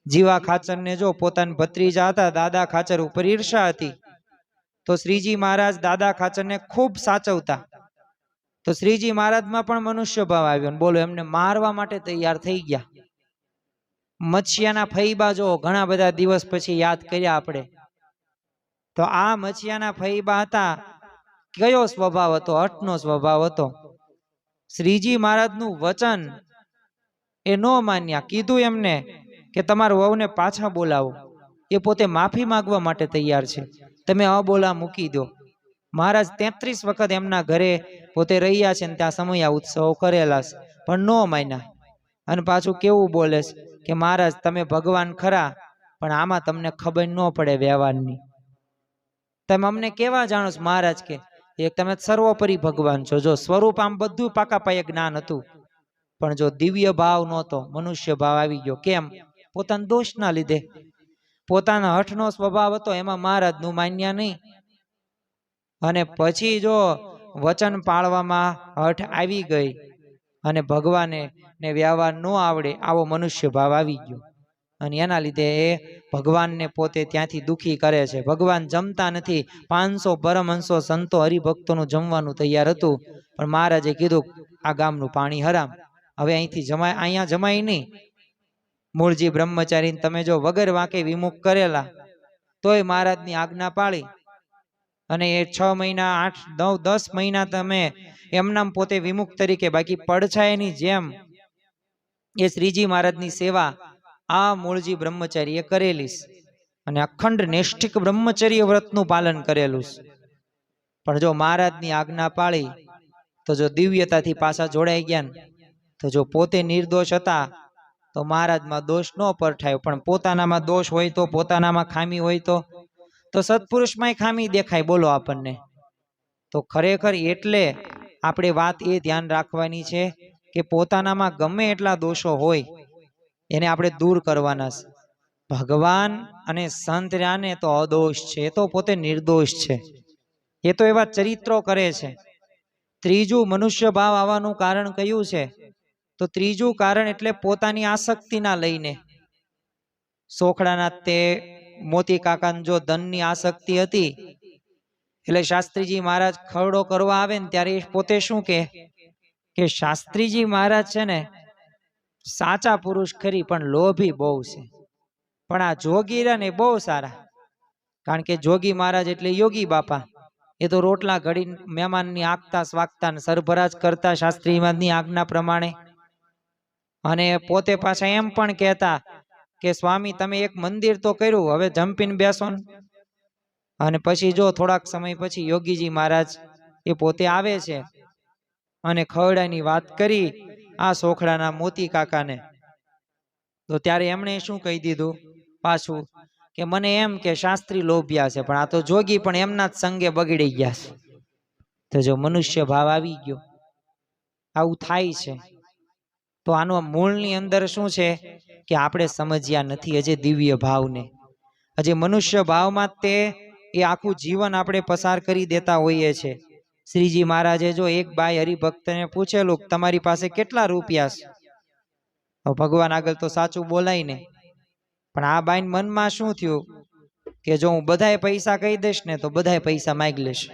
જીવા ખાચરને જો પોતાના ભત્રીજા હતા દાદા ખાચર ઉપર ઈર્ષા હતી, તો શ્રીજી મહારાજ દાદા ખાચરને ખૂબ સાચવતા. તો શ્રીજી મહારાજમાં પણ મનુષ્ય ભાવ આવ્યો ને બોલો એમને મારવા માટે તૈયાર થઈ ગયા. મચ્છિયાના ફઈબા જો ઘણા બધા દિવસ પછી યાદ કર્યા આપણે, તો આ મચ્છિયાના ફઈબા હતા. કયો સ્વભાવ હતો? હઠનો સ્વભાવ હતો. શ્રીજી મહારાજનું વચન એ નો માન્યા. કીધું એમને કે તમારા વહુને પાછા બોલાવો. એ પોતે માફી માંગવા માટે તૈયાર છે, તમે અબોલા મૂકી દો. મહારાજ 33 વખત એમના ઘરે પોતે રહ્યા છે ને ત્યાં સમયા ઉત્સવો કરેલા છે, પણ નો માન્યા. અને પાછું કેવું બોલે છે કે મહારાજ તમે ભગવાન ખરા, પણ આમાં તમને ખબર ન પડે વ્યવહારની. તમે અમને કેવા જાણો છો? મહારાજ કે એક તમે સર્વોપરી ભગવાન છો. જો સ્વરૂપ આમ બધું પાકા પાયે જ્ઞાન હતું, પણ જો દિવ્ય ભાવ નહોતો, મનુષ્ય ભાવ આવી ગયો. કેમ? પોતાના દોષના લીધે. પોતાના હઠનો સ્વભાવ હતો, એમાં મહારાજનું માન્યા નહીં. અને પછી જો વચન પાળવામાં હઠ આવી ગઈ અને ભગવાને ને વ્યવહાર ન આવડે, આવો મનુષ્ય ભાવ આવી ગયો. અને એના લીધે એ ભગવાનને પોતે ત્યાંથી દુખી કરે છે. ભગવાન જમતા નથી. 500 પરમહંસો સંતો હરિભક્તોનું જમવાનું તૈયાર હતું, પણ મહારાજે કીધું આ ગામનું પાણી હરામ, હવે અહીંથી જમાય, અહીંયા જમાય નહીં. મૂળજી બ્રહ્મચારીને તમે જો વગર વાંકે વિમુખ કરેલા, તોય મહારાજની આજ્ઞા પાળી. અને એ 6 મહિના 8 9 10 મહિના તમે એમનામ પોતે વિમુખ તરીકે, બાકી પડછાયાની જેમ એ શ્રીજી મહારાજની સેવા આ મૂળજી બ્રહ્મચારીએ કરેલી છે. અને અખંડ નૈષ્ઠિક બ્રહ્મચર્ય વ્રતનું પાલન કરેલું છે. પણ જો મહારાજની આજ્ઞા પાળી તો જો દિવ્યતાથી પાછા જોડાઈ ગયા, તો જો પોતે નિર્દોષ હતા તો મહારાજમાં દોષ ન પરઠાયો. પણ પોતાનામાં દોષ હોય તો, પોતાનામાં ખામી હોય તો સત્પુરુષમાંય ખામી દેખાય. બોલો આપણને તો ખરેખર એટલે આપણે વાત એ ધ્યાન રાખવાની છે કે પોતાનામાં ગમે એટલા દોષો હોય એને આપણે દૂર કરવાના છે. ભગવાન અને સંત રાને તો અદોષ છે, એ તો પોતે નિર્દોષ છે, એ તો એવા ચરિત્રો કરે છે. ત્રીજું મનુષ્ય ભાવ આવવાનું કારણ કયું છે? તો ત્રીજું કારણ એટલે પોતાની આસક્તિના લઈને. સોખડાના તે મોતી કાકાને જો ધનની આસક્તિ હતી, એટલે શાસ્ત્રીજી મહારાજ ખરડો કરવા આવે ને ત્યારે પોતે શું કે શાસ્ત્રીજી મહારાજ છે ને સાચા પુરુષ ખરી, પણ લોભી બહુ છે. પણ આ જોગી રહ્યા ને બહુ સારા, કારણ કે જોગી મહારાજ એટલે યોગી બાપા. એ તો રોટલા ઘડી મહેમાનની આગતા સ્વાગતા ને સરભરાજ કરતા શાસ્ત્રી મહારાજની આજ્ઞા પ્રમાણે. અને પોતે પાછા એમ પણ કહેતા કે સ્વામી તમે એક મંદિર તો કર્યું, હવે જંપીને બેસો ને. અને પછી જો થોડાક સમય પછી યોગીજી મહારાજ એ પોતે આવે છે અને ખરડાની વાત કરી આ સોખડાના મોતી કાકાને, તો ત્યારે એમણે શું કહી દીધું પાછું કે મને એમ કે શાસ્ત્રી લોભ્યા છે, પણ આ તો જોગી પણ એમના જ સંગે બગડી ગયા છે. તો જો મનુષ્ય ભાવ આવી ગયો, આવું થાય છે. તો આનો મૂળની અંદર શું છે કે આપણે સમજ્યા નથી હજી દિવ્ય ભાવને. હજી મનુષ્ય ભાવમાં તે એ આખું જીવન આપણે પસાર કરી દેતા હોઈએ છે. શ્રીજી મહારાજે જો એક બાઈ હરિભક્તને પૂછેલું તમારી પાસે કેટલા રૂપિયા છે? ભગવાન આગળ તો સાચું બોલાય ને, પણ આ બાઈ મનમાં શું થયું કે જો હું બધાય પૈસા કહી દઈશ ને તો બધાય પૈસા માંગી લેશે.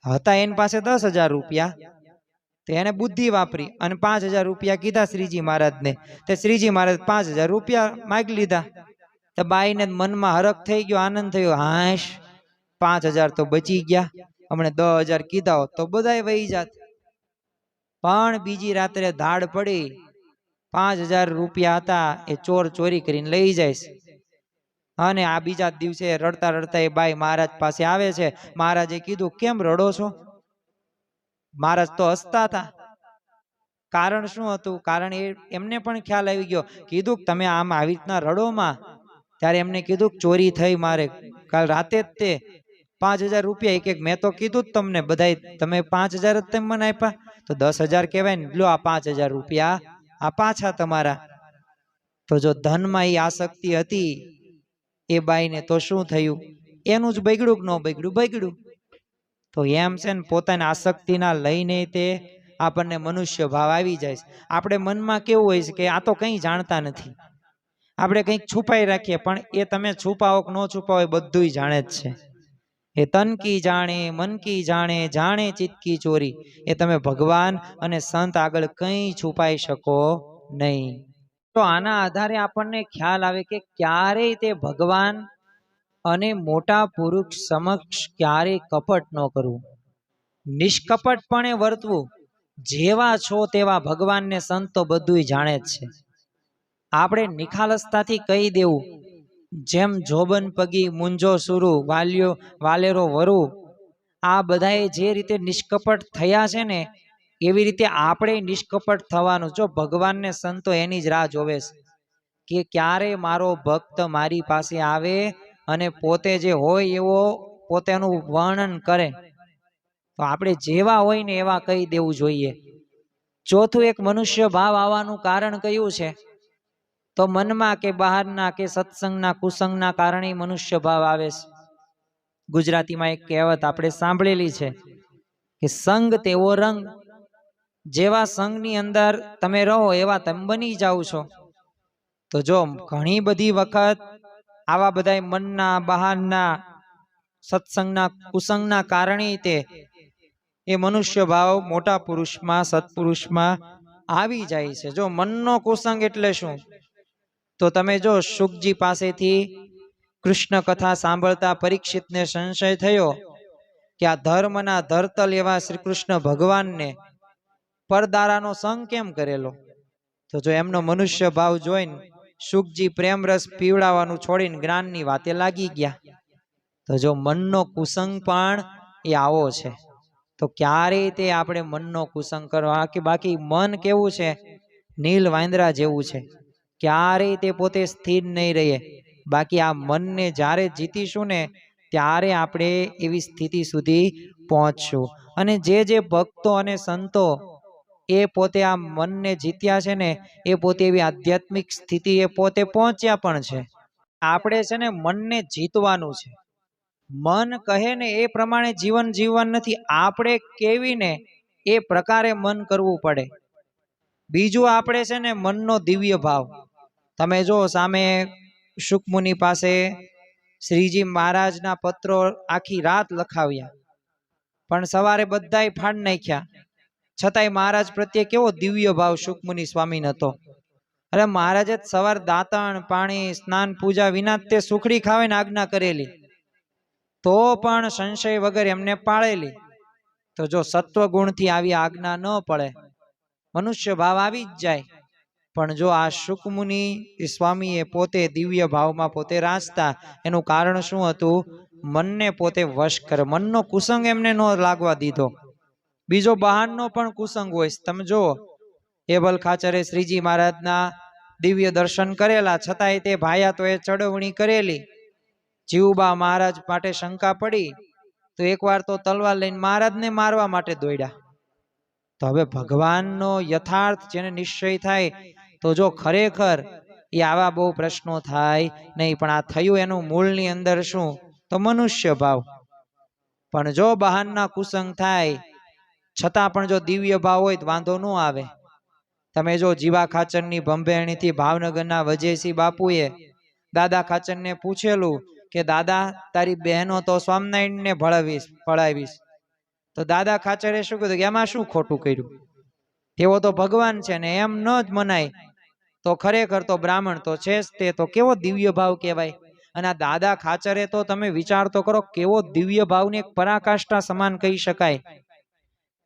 હતા એની પાસે 10,000 રૂપિયા, તો એને બુદ્ધિ વાપરી અને 5,000 રૂપિયા કીધા શ્રીજી મહારાજને. તે શ્રીજી મહારાજ 5,000 રૂપિયા માંગી લીધા. તો બાઈને મનમાં હરખ થઈ ગયો, આનંદ થયો, હાશ 5,000 તો બચી ગયા, હમણે 10,000 કીધા હોત તો બધાય વહી જાત. પણ બીજી રાત્રે ધાડ પડી, 5,000 રૂપિયા હતા એ ચોર ચોરી કરીને લઈ જાય. અને આ બીજા દિવસે રડતા રડતા એ બાઈ મહારાજ પાસે આવે છે. મહારાજે કીધું કેમ રડો છો? મહારાજ તો હસતા હતા. કારણ શું હતું? કારણ એમને પણ ખ્યાલ આવી ગયો. કીધું તમે આમ આવી રીતના રડોમાં. ત્યારે એમને કીધું ચોરી થઈ મારે કાલ રાતે જ તે 5,000 રૂપિયા એક મેં તો કીધું જ તમને બધાય, તમે 5,000 જ તેમ મને આપ્યા, તો 10,000 કહેવાય ને, લો આ 5,000 રૂપિયા આ પાછા તમારા. તો જો ધનમાં એ આસક્તિ હતી એ બાઈને, તો શું થયું? એનું જ બગડ્યું કે ન બગડ્યું? બગડ્યું. તો એમ છે ને, પોતાની આસક્તિના લઈને તે આપણને મનુષ્ય ભાવ આવી જાય છે. આપણે મનમાં કેવું હોય છે કે આ તો કંઈ જાણતા નથી, આપણે કંઈક છુપાઈ રાખીએ, પણ એ તમે છુપાવો કે ન છુપાવો એ બધુંય જાણે જ છે. એ તન કી જાણે મન કી જાણે, જાણે ચિત્ત કી ચોરી. એ તમે ભગવાન અને સંત આગળ કંઈ છુપાઈ શકો નહીં. તો આના આધારે આપણને ખ્યાલ આવે કે ક્યારેય તે ભગવાન અને મોટા પુરુષ સમક્ષ ક્યારેય કપટ ન કરવું, નિષ્કપટપણે વર્તવું. જેવા છો તેવા ભગવાનને સંતો બધુંય જાણે જ છે. આપણે નિખાલસતાથી કહી દેવું, જેમ જોબન પગી મુંજો સુરુ વાલેરો વરુ, આ બધાએ જે રીતે નિષ્કપટ થયા છે ને, એવી રીતે આપણે નિષ્કપટ થવાનું. જો ભગવાનને સંતો એની જ રાહ જોવે છે કે ક્યારે મારો ભક્ત મારી પાસે આવે અને પોતે જે હોય એવો પોતાનું વર્ણન કરે. તો આપણે જેવા હોય ને એવા કહી દેવું જોઈએ. ચોથું એક મનુષ્ય ભાવ આવવાનું કારણ કયું છે? તો મનમાં કે બહારના કે સત્સંગના કુસંગના કારણે મનુષ્ય ભાવ આવે છે. ગુજરાતીમાં એક કહેવત આપણે સાંભળેલી છે કે સંગ તેવો રંગ. જેવા સંઘની અંદર તમે રહો એવા તમે બની જાઓ છો. તો જો ઘણી બધી વખત આવા બધા મનના બહારના સત્સંગના કુસંગના કારણે તે એ મનુષ્ય ભાવ મોટા પુરુષમાં સત્પુરુષમાં આવી જાય છે. જો મનનો કુસંગ એટલે શું? તો તમે જો શુકજી પાસેથી કૃષ્ણ કથા સાંભળતા પરીક્ષિતને સંશય થયો કે આ ધર્મના ધરતલ એવા શ્રી કૃષ્ણ ભગવાનને પરદારાનો સંગ કેમ કરેલો? તો જો એમનો મનુષ્ય ભાવ જોઈને શુકજી પ્રેમ રસ પીવડાવવાનું છોડીને જ્ઞાનની વાતે લાગી ગયા. તો જો મનનો કુસંગ પણ એ આવો છે. તો ક્યારેય તે આપણે મનનો કુસંગ કરવા કે બાકી મન કેવું છે? નીલ વાંદરા જેવું છે, ક્યારેય તે પોતે સ્થિર નહીં રહે. બાકી આ મનને જ્યારે જીતીશું ને ત્યારે આપણે એવી સ્થિતિ સુધી પહોંચશું. અને જે ભક્તો અને સંતો એ પોતે આ મનને જીત્યા છે ને, એ પોતે એવી આધ્યાત્મિક સ્થિતિ એ પોતે પહોંચ્યા પણ છે. આપણે છે ને મનને જીતવાનું છે. મન કહે ને એ પ્રમાણે જીવન જીવવાનું નથી, આપણે કેવીને એ પ્રકારે મન કરવું પડે. બીજું આપણે છે ને મનનો દિવ્ય ભાવ. તમે જો સામે શુકમુનિ પાસે શ્રીજી મહારાજના પત્રો આખી રાત લખાવ્યા, પણ સવારે બધાય ફાડ નાખ્યા, છતાંય મહારાજ પ્રત્યે કેવો દિવ્ય ભાવ શુકમુનિ સ્વામીને હતો. અરે મહારાજે સવાર દાંતણ પાણી સ્નાન પૂજા વિના તે સુખડી ખાવાની આજ્ઞા કરેલી, તો પણ સંશય વગર એમને પાળેલી. તો જો સત્વગુણથી આવી આજ્ઞા ન પડે, મનુષ્ય ભાવ આવી જ જાય. પણ જો આ શુકમુનિ સ્વામીએ પોતે દિવ્ય ભાવમાં પોતે રાચતા, એનું કારણ શું હતું? મનને પોતે વશ કરે, મનનો કુસંગ એમને ન લાગવા દીધો. બીજો બહારનો પણ કુસંગ હોય. તમે જુઓ, એબલ ખાચરે શ્રીજી મહારાજના દિવ્ય દર્શન કરેલા, છતાંય તે ભાયાતોએ ચડવણી કરેલી. જીવબા મહારાજ માટે શંકા પડી તો એકવાર તો તલવાર લઈને મહારાજને મારવા માટે દોડ્યા. તો હવે ભગવાનનો યથાર્થ જેને નિશ્ચય થાય, તો જો ખરેખર એ આવા બહુ પ્રશ્નો થાય નહીં. પણ આ થયું એનું મૂળની અંદર શું? તો મનુષ્ય ભાવ. પણ જો બહારના કુસંગ થાય છતાં પણ જો દિવ્ય ભાવ હોય તો વાંધો ન આવે. તમે જો જીવા ખાચરની ભંભેણીથી ભાવનગરના વજયસિંહ બાપુએ દાદા ખાચરને પૂછેલું કે દાદા તારી બહેનો તો સ્વામિનારાયણને ભળાવીશ. તો દાદા ખાચરે શું કીધું કે એમાં શું ખોટું કર્યું? તેઓ તો ભગવાન છે ને, એમ ન જ મનાય તો ખરેખર તો બ્રાહ્મણ તો છે જ. તે તો કેવો દિવ્ય ભાવ કહેવાય. અને આ દાદા ખાચરે તો તમે વિચાર તો કરો, કેવો દિવ્ય ભાવને એક પરાકાષ્ઠા સમાન કહી શકાય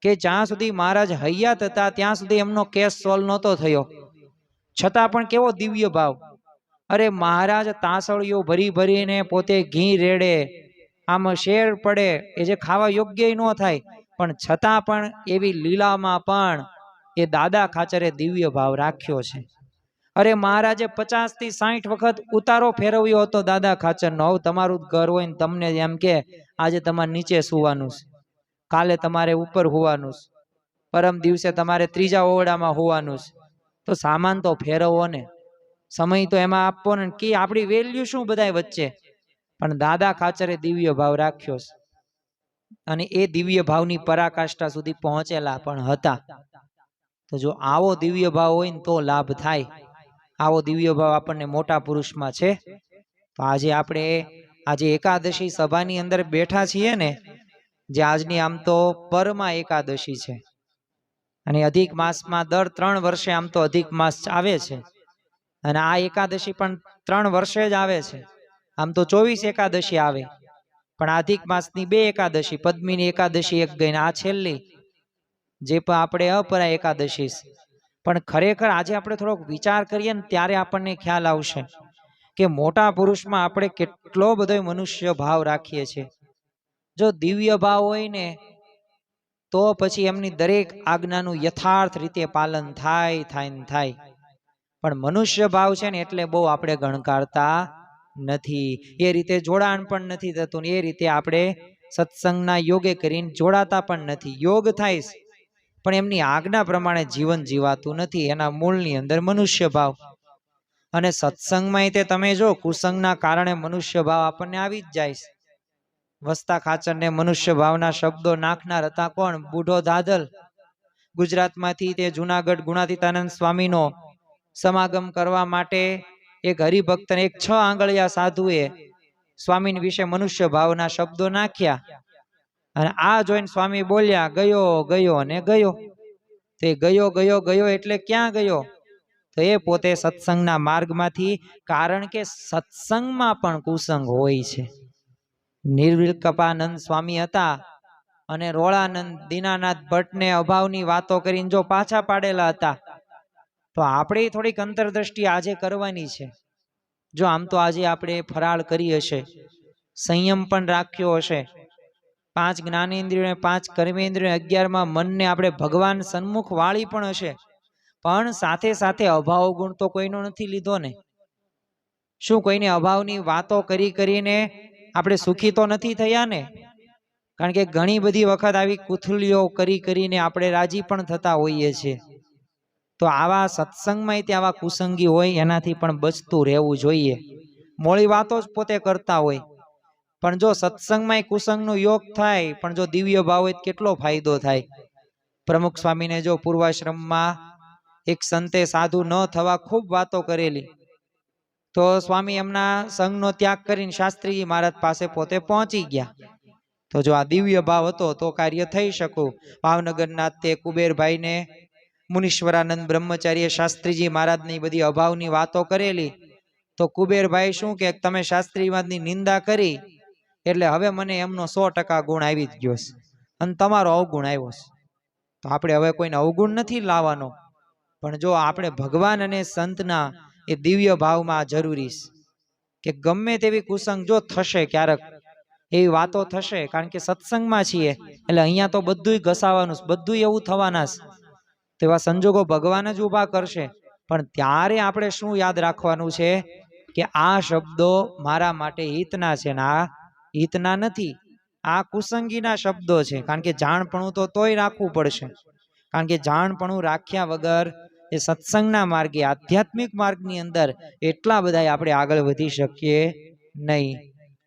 કે જ્યાં સુધી મહારાજ હયાત હતા ત્યાં સુધી એમનો કેસ સોલ્વ નહોતો થયો, છતાં પણ કેવો દિવ્ય ભાવ. અરે મહારાજ તાસળીઓ ભરી ભરીને પોતે ઘી રેડે, આમ શેર પડે, એ જે ખાવા યોગ્ય ન થાય, પણ છતાં પણ એવી લીલામાં પણ એ દાદા ખાચરે દિવ્ય ભાવ રાખ્યો છે. અરે મહારાજે 50 થી 60 વખત ઉતારો ફેરવ્યો હતો દાદા ખાચરનો. હવે તમારું ઘર હોય ને તમને એમ કે આજે તમારે નીચે સુવાનું છે, કાલે તમારે ઉપર હોવાનું છે, પરમ દિવસે તમારે ત્રીજા ઓરડામાં હોવાનું છે, તો સામાન તો ફેરવો ને, સમય તો એમાં આપવો ને. કે આપણી વેલ્યુ શું બધાય વચ્ચે? પણ દાદા ખાચરે દિવ્ય ભાવ રાખ્યો છે અને એ દિવ્ય ભાવની પરાકાષ્ઠા સુધી પહોંચેલા પણ હતા. તો જો આવો દિવ્ય ભાવ હોય ને તો લાભ થાય. આવો દિવ્ય ભાવ આપણને મોટા પુરુષમાં છે. તો આજે આપણે આજે એકાદશી સભાની અંદર બેઠા છીએ ને, જે આજની આમ તો પરમાં એકાદશી છે અને અધિક માસમાં દર 3 વર્ષે આમ તો અધિક માસ આવે છે અને આ એકાદશી પણ 3 વર્ષે જ આવે છે. આમ તો 24 એકાદશી આવે, પણ અધિક માસની 2 એકાદશી, પદ્મિની એકાદશી એક ગઈ ને આ છેલ્લી જે પણ આપણે અપરા એકાદશી. પણ ખરેખર આજે આપણે થોડોક વિચાર કરીએ ને ત્યારે આપણને ખ્યાલ આવશે કે મોટા પુરુષમાં આપણે કેટલો બધો મનુષ્ય ભાવ રાખીએ છીએ. જો દિવ્ય ભાવ હોય ને તો પછી એમની દરેક આજ્ઞાનું યથાર્થ રીતે પાલન થાય. પણ મનુષ્ય ભાવ છે ને એટલે બહુ આપણે ગણકારતા નથી, એ રીતે જોડાણ પણ નથી થતું, એ રીતે આપણે સત્સંગના યોગે કરીને જોડાતા પણ નથી. યોગ થાય પણ એમની આજ્ઞા પ્રમાણે જીવન જીવાતું નથી, એના મૂળની અંદર મનુષ્ય ભાવ. અને સત્સંગમાં તે તમે જો કુસંગના કારણે મનુષ્ય ભાવ આપણને આવી જ જાય છે. વસ્તા ખાચરને મનુષ્ય ભાવના શબ્દો નાખનાર હતા કોણ? બુઢો દાદલ. ગુજરાતમાંથી તે જુનાગઢ ગુણાતીતાનંદ સ્વામીનો સમાગમ કરવા માટે એક હરિભક્તને એક 6 આંગળિયા સાધુએ સ્વામી વિશે મનુષ્ય ભાવના શબ્દો નાખ્યા અને આ જોઈને સ્વામી બોલ્યા ગયો ને ગયો. તે ગયો એટલે ક્યાં ગયો? તો એ પોતે સત્સંગના માર્ગમાંથી. કારણ કે સત્સંગમાં પણ કુસંગ હોય છે. નિર્વિકલ્પાનંદ સ્વામી હતા અને રોળાનંદ દીનાનાથ ભટ્ટને અભાવની વાતો કરીને જો પાછા પાડેલા હતા. તો આપણે થોડીક અંતરદ્રષ્ટિ આજે કરવાની છે. જો આમ તો આજે આપણે ફરાળ કરી હશે, સંયમ પણ રાખ્યો હશે, 5 જ્ઞાનેન્દ્રિયો 5 કર્મેન્દ્રિયો 11માં મનને આપણે ભગવાન સન્મુખ વાળી પણ હશે, પણ સાથે સાથે અભાવ ગુણ તો કોઈનો નથી લીધો ને. શું કોઈને અભાવની વાતો કરીને આપણે સુખી તો નથી થયા ને? કારણ કે ઘણી બધી વખત આવી કુથલીઓ કરીને આપણે રાજી પણ થતા હોઈએ છીએ. તો આવા સત્સંગમાં આવા કુસંગી હોય એનાથી પણ બચતું રહેવું જોઈએ. મોળી વાતો જ પોતે કરતા હોય, પણ જો સત્સંગમાં કુસંગનો યોગ થાય, પણ જો દિવ્ય ભાવ હોય કેટલો ફાયદો થાય. પ્રમુખ સ્વામીને જો પૂર્વાશ્રમમાં એક સંતે સાધુ ન થવા ખૂબ વાતો કરેલી, તો સ્વામી એમના સંઘનો ત્યાગ કરીને શાસ્ત્રીજી મહારાજ પાસે પોતે પહોંચી ગયા. તો જો આ દિવ્ય ભાવ હતો તો કાર્ય થઈ શકું. ભાવનગરના તે કુબેરભાઈને મુનીશ્વરાનંદ બ્રહ્મચારીએ શાસ્ત્રીજી મહારાજની બધી અભાવની વાતો કરેલી, તો કુબેરભાઈ શું કે તમે શાસ્ત્રી મહારાજની નિંદા કરી એટલે હવે મને એમનો 100% ગુણ આવી જ ગયો છે અને તમારો અવગુણ આવ્યો છે. તો આપણે હવે કોઈને અવગુણ નથી લાવવાનો, પણ જો આપણે ભગવાન અને સંતના એ દિવ્ય ભાવમાં જરૂરી છે કે ગમે તેવી કુસંગ જો થશે, ક્યારેક એવી વાતો થશે, કારણ કે સત્સંગમાં છીએ એટલે અહીંયા તો બધું ઘસાવાનું, બધું એવું થવાના છે. તેવા સંજોગો ભગવાન જ ઊભા કરશે. પણ ત્યારે આપણે શું યાદ રાખવાનું છે કે આ શબ્દો મારા માટે હિતના છે ને આ હિતના નથી, આ કુસંગીના શબ્દો છે. કારણ કે જાણપણું તો તોય રાખવું પડશે, કારણ કે જાણપણું રાખ્યા વગર એ સત્સંગના માર્ગે આધ્યાત્મિક માર્ગની અંદર એટલા બધા આપણે આગળ વધી શકીએ નહીં.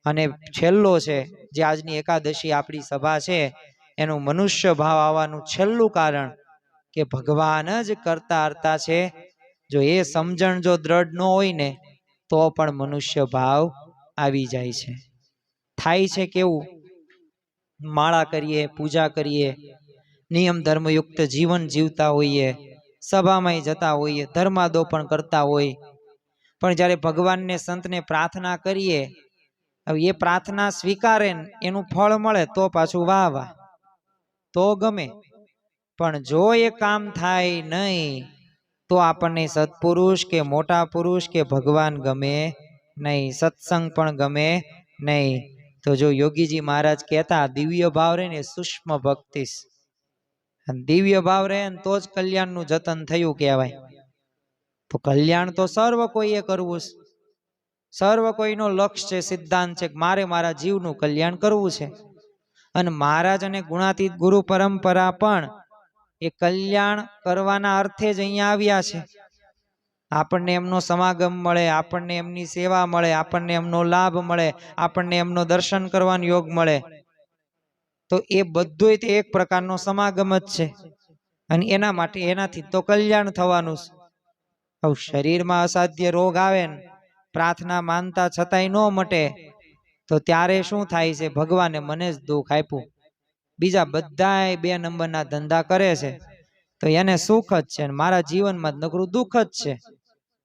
અને છેલ્લો છે જે આજની એકાદશી આપણી સભા છે, એનું મનુષ્ય ભાવ આવવાનું છેલ્લું કારણ કે ભગવાન જ કરતા હરતા છે. જો એ સમજણ જો દ્રઢ ન હોય ને તો પણ મનુષ્ય ભાવ આવી જાય છે. થાય છે કેવું? માળા કરીએ, પૂજા કરીએ, નિયમ ધર્મયુક્ત જીવન જીવતા હોઈએ, સભામાં જતા હોઈએ, ધર્માદો પણ કરતા હોય, પણ જ્યારે ભગવાનને સંતને પ્રાર્થના કરીએ, હવે એ પ્રાર્થના સ્વીકારે એનું ફળ મળે તો પાછું વાહ વાહ, તો ગમે. પણ જો એ કામ થાય નહીં તો આપણને સત્પુરુષ કે મોટા પુરુષ કે ભગવાન ગમે નહીં, સત્સંગ પણ ગમે નહીં. તો જો યોગીજી મહારાજ કહેતા દિવ્ય ભાવ રહે ને સૂક્ષ્મ ભક્તિ, દિવ્ય ભાવ રહે ને તો જ કલ્યાણનું જતન થયું કહેવાય. તો કલ્યાણ તો સર્વ કોઈએ કરવું છે, સર્વ કોઈનો લક્ષ્ય છે, સિદ્ધાંત છે કે મારે મારા જીવનું કલ્યાણ કરવું છે. અને મહારાજ અને ગુણાતીત ગુરુ પરંપરા પણ એ કલ્યાણ કરવાના અર્થે જ અહીંયા આવ્યા છે. આપણને એમનો સમાગમ મળે, આપણને એમની સેવા મળે, આપણને એમનો લાભ મળે, આપણને એમનો દર્શન કરવાનો યોગ મળે, તો એ બધું તે એક પ્રકારનો સમાગમ જ છે. અને એના માટે એનાથી તો કલ્યાણ થવાનું છે. હવે શરીરમાં અસાધ્ય રોગ આવે ને પ્રાર્થના માનતા છતાંય ન મટે, તો ત્યારે શું થાય છે? ભગવાને મને જ દુઃખ આપ્યું, બીજા બધાય 2 નંબરના ધંધા કરે છે, તો એને સુખ જ છે, મારા જીવનમાં જ નકરું દુઃખ જ છે.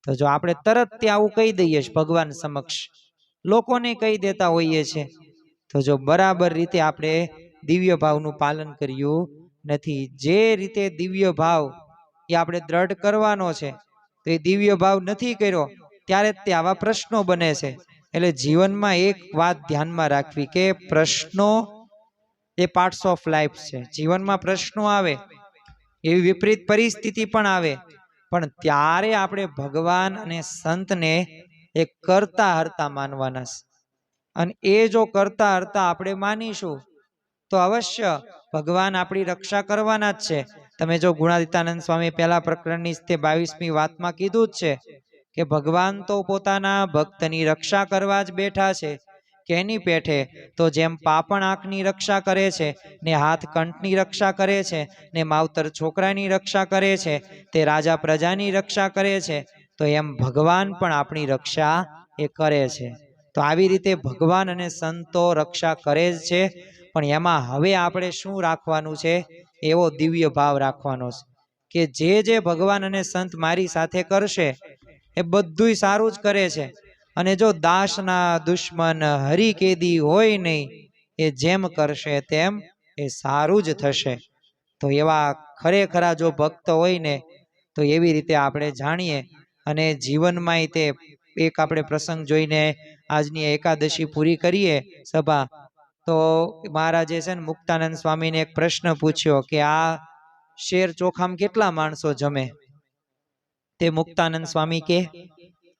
તો જો આપણે તરત ત્યાં આવું કહી દઈએ ભગવાન સમક્ષ, લોકોને કહી દેતા હોઈએ છીએ, તો જો બરાબર રીતે આપણે દિવ્ય ભાવનું પાલન કર્યું નથી. જે રીતે દિવ્ય ભાવ એ આપણે દ્રઢ કરવાનો છે, તો એ દિવ્ય ભાવ નથી કર્યો ત્યારે તે આવા પ્રશ્નો બને છે. એટલે જીવનમાં એક વાત ધ્યાનમાં રાખવી કે પ્રશ્નો એ પાર્ટ્સ ઓફ લાઈફ છે. જીવનમાં પ્રશ્નો આવે, એવી વિપરીત પરિસ્થિતિ પણ આવે, પણ ત્યારે આપણે ભગવાન અને સંતને એક કરતા હરતા માનવાના છે. અને એ જો કરતા હરતા આપણે માનીશું તો અવશ્ય ભગવાન આપણી રક્ષા કરવાના જ છે. તમે જો ગુણાતીતાનંદ સ્વામી પહેલા પ્રકરણની 22મી વાતમાં કીધું જ છે કે ભગવાન તો પોતાના ભક્તની રક્ષા કરવા જ બેઠા છે. કેની પેઠે? તો જેમ પાપણ આંખની રક્ષા કરે છે, ને હાથ કંઠની રક્ષા કરે છે, ને માવતર છોકરાની રક્ષા કરે છે, તે રાજા પ્રજાની રક્ષા કરે છે, તો એમ ભગવાન પણ આપણી રક્ષા એ કરે છે. તો આવી રીતે ભગવાન અને સંતો રક્ષા કરે જ છે. પણ એમાં હવે આપણે શું રાખવાનું છે? એવો દિવ્ય ભાવ રાખવાનો છે કે જે ભગવાન અને સંત મારી સાથે કરશે એ બધુંય સારું જ કરે છે. અને જો દાસના દુશ્મન હરિકેદી હોય નહીં, એ જેમ કરશે તેમ એ સારું જ થશે. તો એવા ખરેખરા જો ભક્ત હોય ને, તો એવી રીતે આપણે જાણીએ. અને જીવનમાં તે એક આપણે પ્રસંગ જોઈને આજની એકાદશી પૂરી કરીએ સભા. તો મહારાજે છે ને મુક્તાનંદ સ્વામીને એક પ્રશ્ન પૂછ્યો કે આ શેર ચોખામાં કેટલા માણસો જમે? તે મુક્તાનંદ સ્વામી કે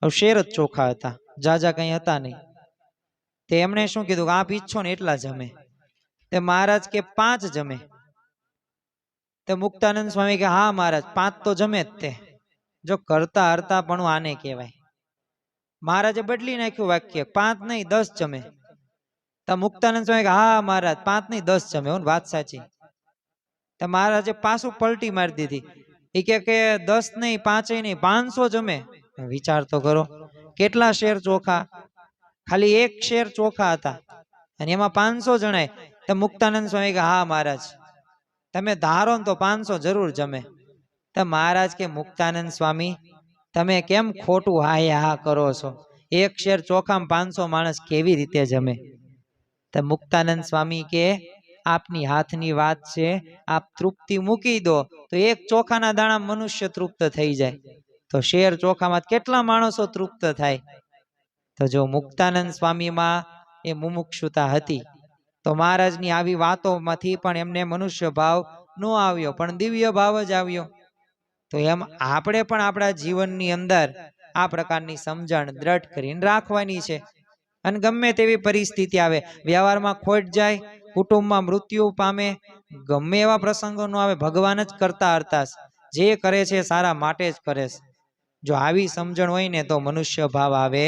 શેર જ ચોખા હતા, જાજા કઈ હતા નહીં. તે એમણે શું કીધું કે આપ ઈચ્છો ને એટલા જમે. તે મહારાજ કે 5 જમે. તે મુક્તાનંદ સ્વામી કે હા મહારાજ 5 તો જમે જ. તે જો કરતા હરતા પણ આને કહેવાય. મહારાજે બદલી નાખ્યું વાક્ય, 5 નહીં 10 જમે. તો મુક્તાનંદ સ્વામી કે હા મહારાજ 5 નહીં 10 જમે, વાત સાચી. તો મહારાજે પાછું પલટી મારી દીધી. એ કે 10 નહીં 5 નહીં 500 જમે. વિચાર તો કરો, કેટલા શેર ચોખા? ખાલી 1 શેર ચોખા હતા અને એમાં 500 જણાય. તો મુક્તાનંદ સ્વામી કે હા મહારાજ તમે ધારો ને તો 500 જરૂર જમે. તો મહારાજ કે મુક્તાનંદ સ્વામી તમે કેમ ખોટું હા કરો છો? 1 શેર ચોખામાં 500 માણસ કેવી રીતે જમે? તો મુક્તાનંદ સ્વામી કે આપની હાથની વાત છે, આપ તૃપ્તિ મૂકી દો તો 1 ચોખાના દાણા મનુષ્ય તૃપ્ત થઈ જાય, તો શેર ચોખામાં કેટલા માણસો તૃપ્ત થાય? તો જો મુક્તાનંદ સ્વામીમાં એ મુમુક્ષુતા હતી, તો મહારાજની આવી વાતોમાંથી પણ એમને મનુષ્ય ભાવ ન આવ્યો, પણ દિવ્ય ભાવ જ આવ્યો. તો એમ આપણે પણ આપણા જીવનની અંદર આ પ્રકારની સમજણ દ્રઢ કરીને રાખવાની છે. અને ગમે તેવી પરિસ્થિતિ આવે, વ્યવહારમાં ખોટ જાય, કુટુંબમાં મૃત્યુ પામે, ગમે એવા પ્રસંગો ન આવે, ભગવાન જ કરતા હરતા જે કરે છે સારા માટે જ કરે છે. જો આવી સમજણ હોય ને તો મનુષ્ય ભાવ આવે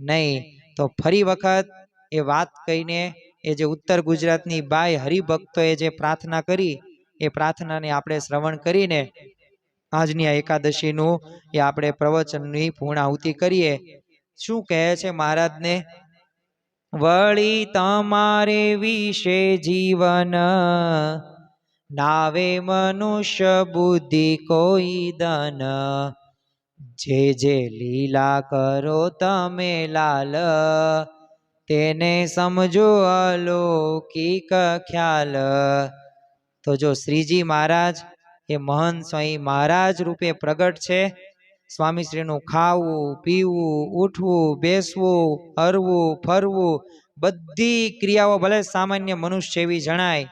નહીં. તો ફરી વખત એ વાત કહીને એ જે ઉત્તર ગુજરાતની બાય હરિભક્તોએ જે પ્રાર્થના કરી, એ પ્રાર્થનાને આપણે શ્રવણ કરીને આજની આ એકાદશીનું એ આપણે પ્રવચનની પૂર્ણાહુતિ કરીએ. શું કહે છે મહારાજને? વળી તમારે વિશે જીવન નાવે મનુષ્ય બુદ્ધિ કોઈ દન, જે લીલા કરો તમે લાલ, તેને સમજો અલૌકિક ખ્યાલ. તો જો શ્રીજી મહારાજ એ મહંત સ્વામી મહારાજ રૂપે પ્રગટ છે. સ્વામીશ્રીનું ખાવું પીવું ઉઠવું બેસવું હરવું ફરવું બધી ક્રિયાઓ ભલે સામાન્ય મનુષ્ય એવી જણાય,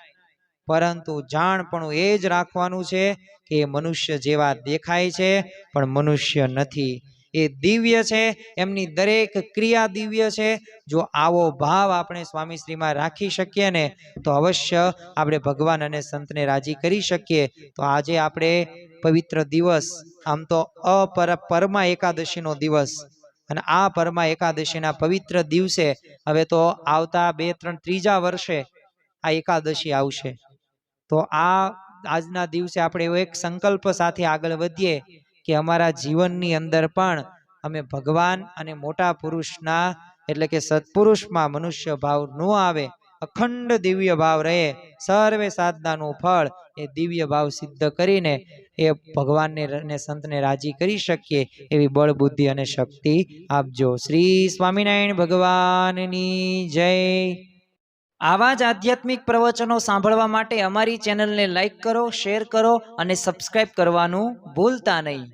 પરંતુ જાણપણું એ જ રાખવાનું છે કે એ મનુષ્ય જેવા દેખાય છે પણ મનુષ્ય નથી, એ દિવ્ય છે, એમની દરેક ક્રિયા દિવ્ય છે. જો આવો ભાવ આપણે સ્વામીશ્રીમાં રાખી શકીએ ને તો અવશ્ય આપણે ભગવાન અને સંતને રાજી કરી શકીએ. તો આજે આપણે પવિત્ર દિવસ, આમ તો પરમાં એકાદશીનો દિવસ, અને આ પરમાં એકાદશીના પવિત્ર દિવસે હવે તો આવતા 2-3 ત્રીજા વર્ષે આ એકાદશી આવશે. તો આજના દિવસે આપણે એવો એક સંકલ્પ સાથે આગળ વધીએ કે અમારા જીવનની અંદર પણ અમે ભગવાન અને મોટા પુરુષના એટલે કે સત્પુરુષમાં મનુષ્ય ભાવ ન આવે, અખંડ દિવ્ય ભાવ રહે, સર્વે સાધનાનું ફળ એ દિવ્ય ભાવ સિદ્ધ કરીને એ ભગવાનને અને સંતને રાજી કરી શકીએ એવી બળ બુદ્ધિ અને શક્તિ આપજો. શ્રી સ્વામિનારાયણ ભગવાનની જય. આવા જ આધ્યાત્મિક પ્રવચનો સાંભળવા માટે અમારી ચેનલને લાઈક કરો, શેર કરો અને સબસ્ક્રાઇબ કરવાનું ભૂલતા નહીં.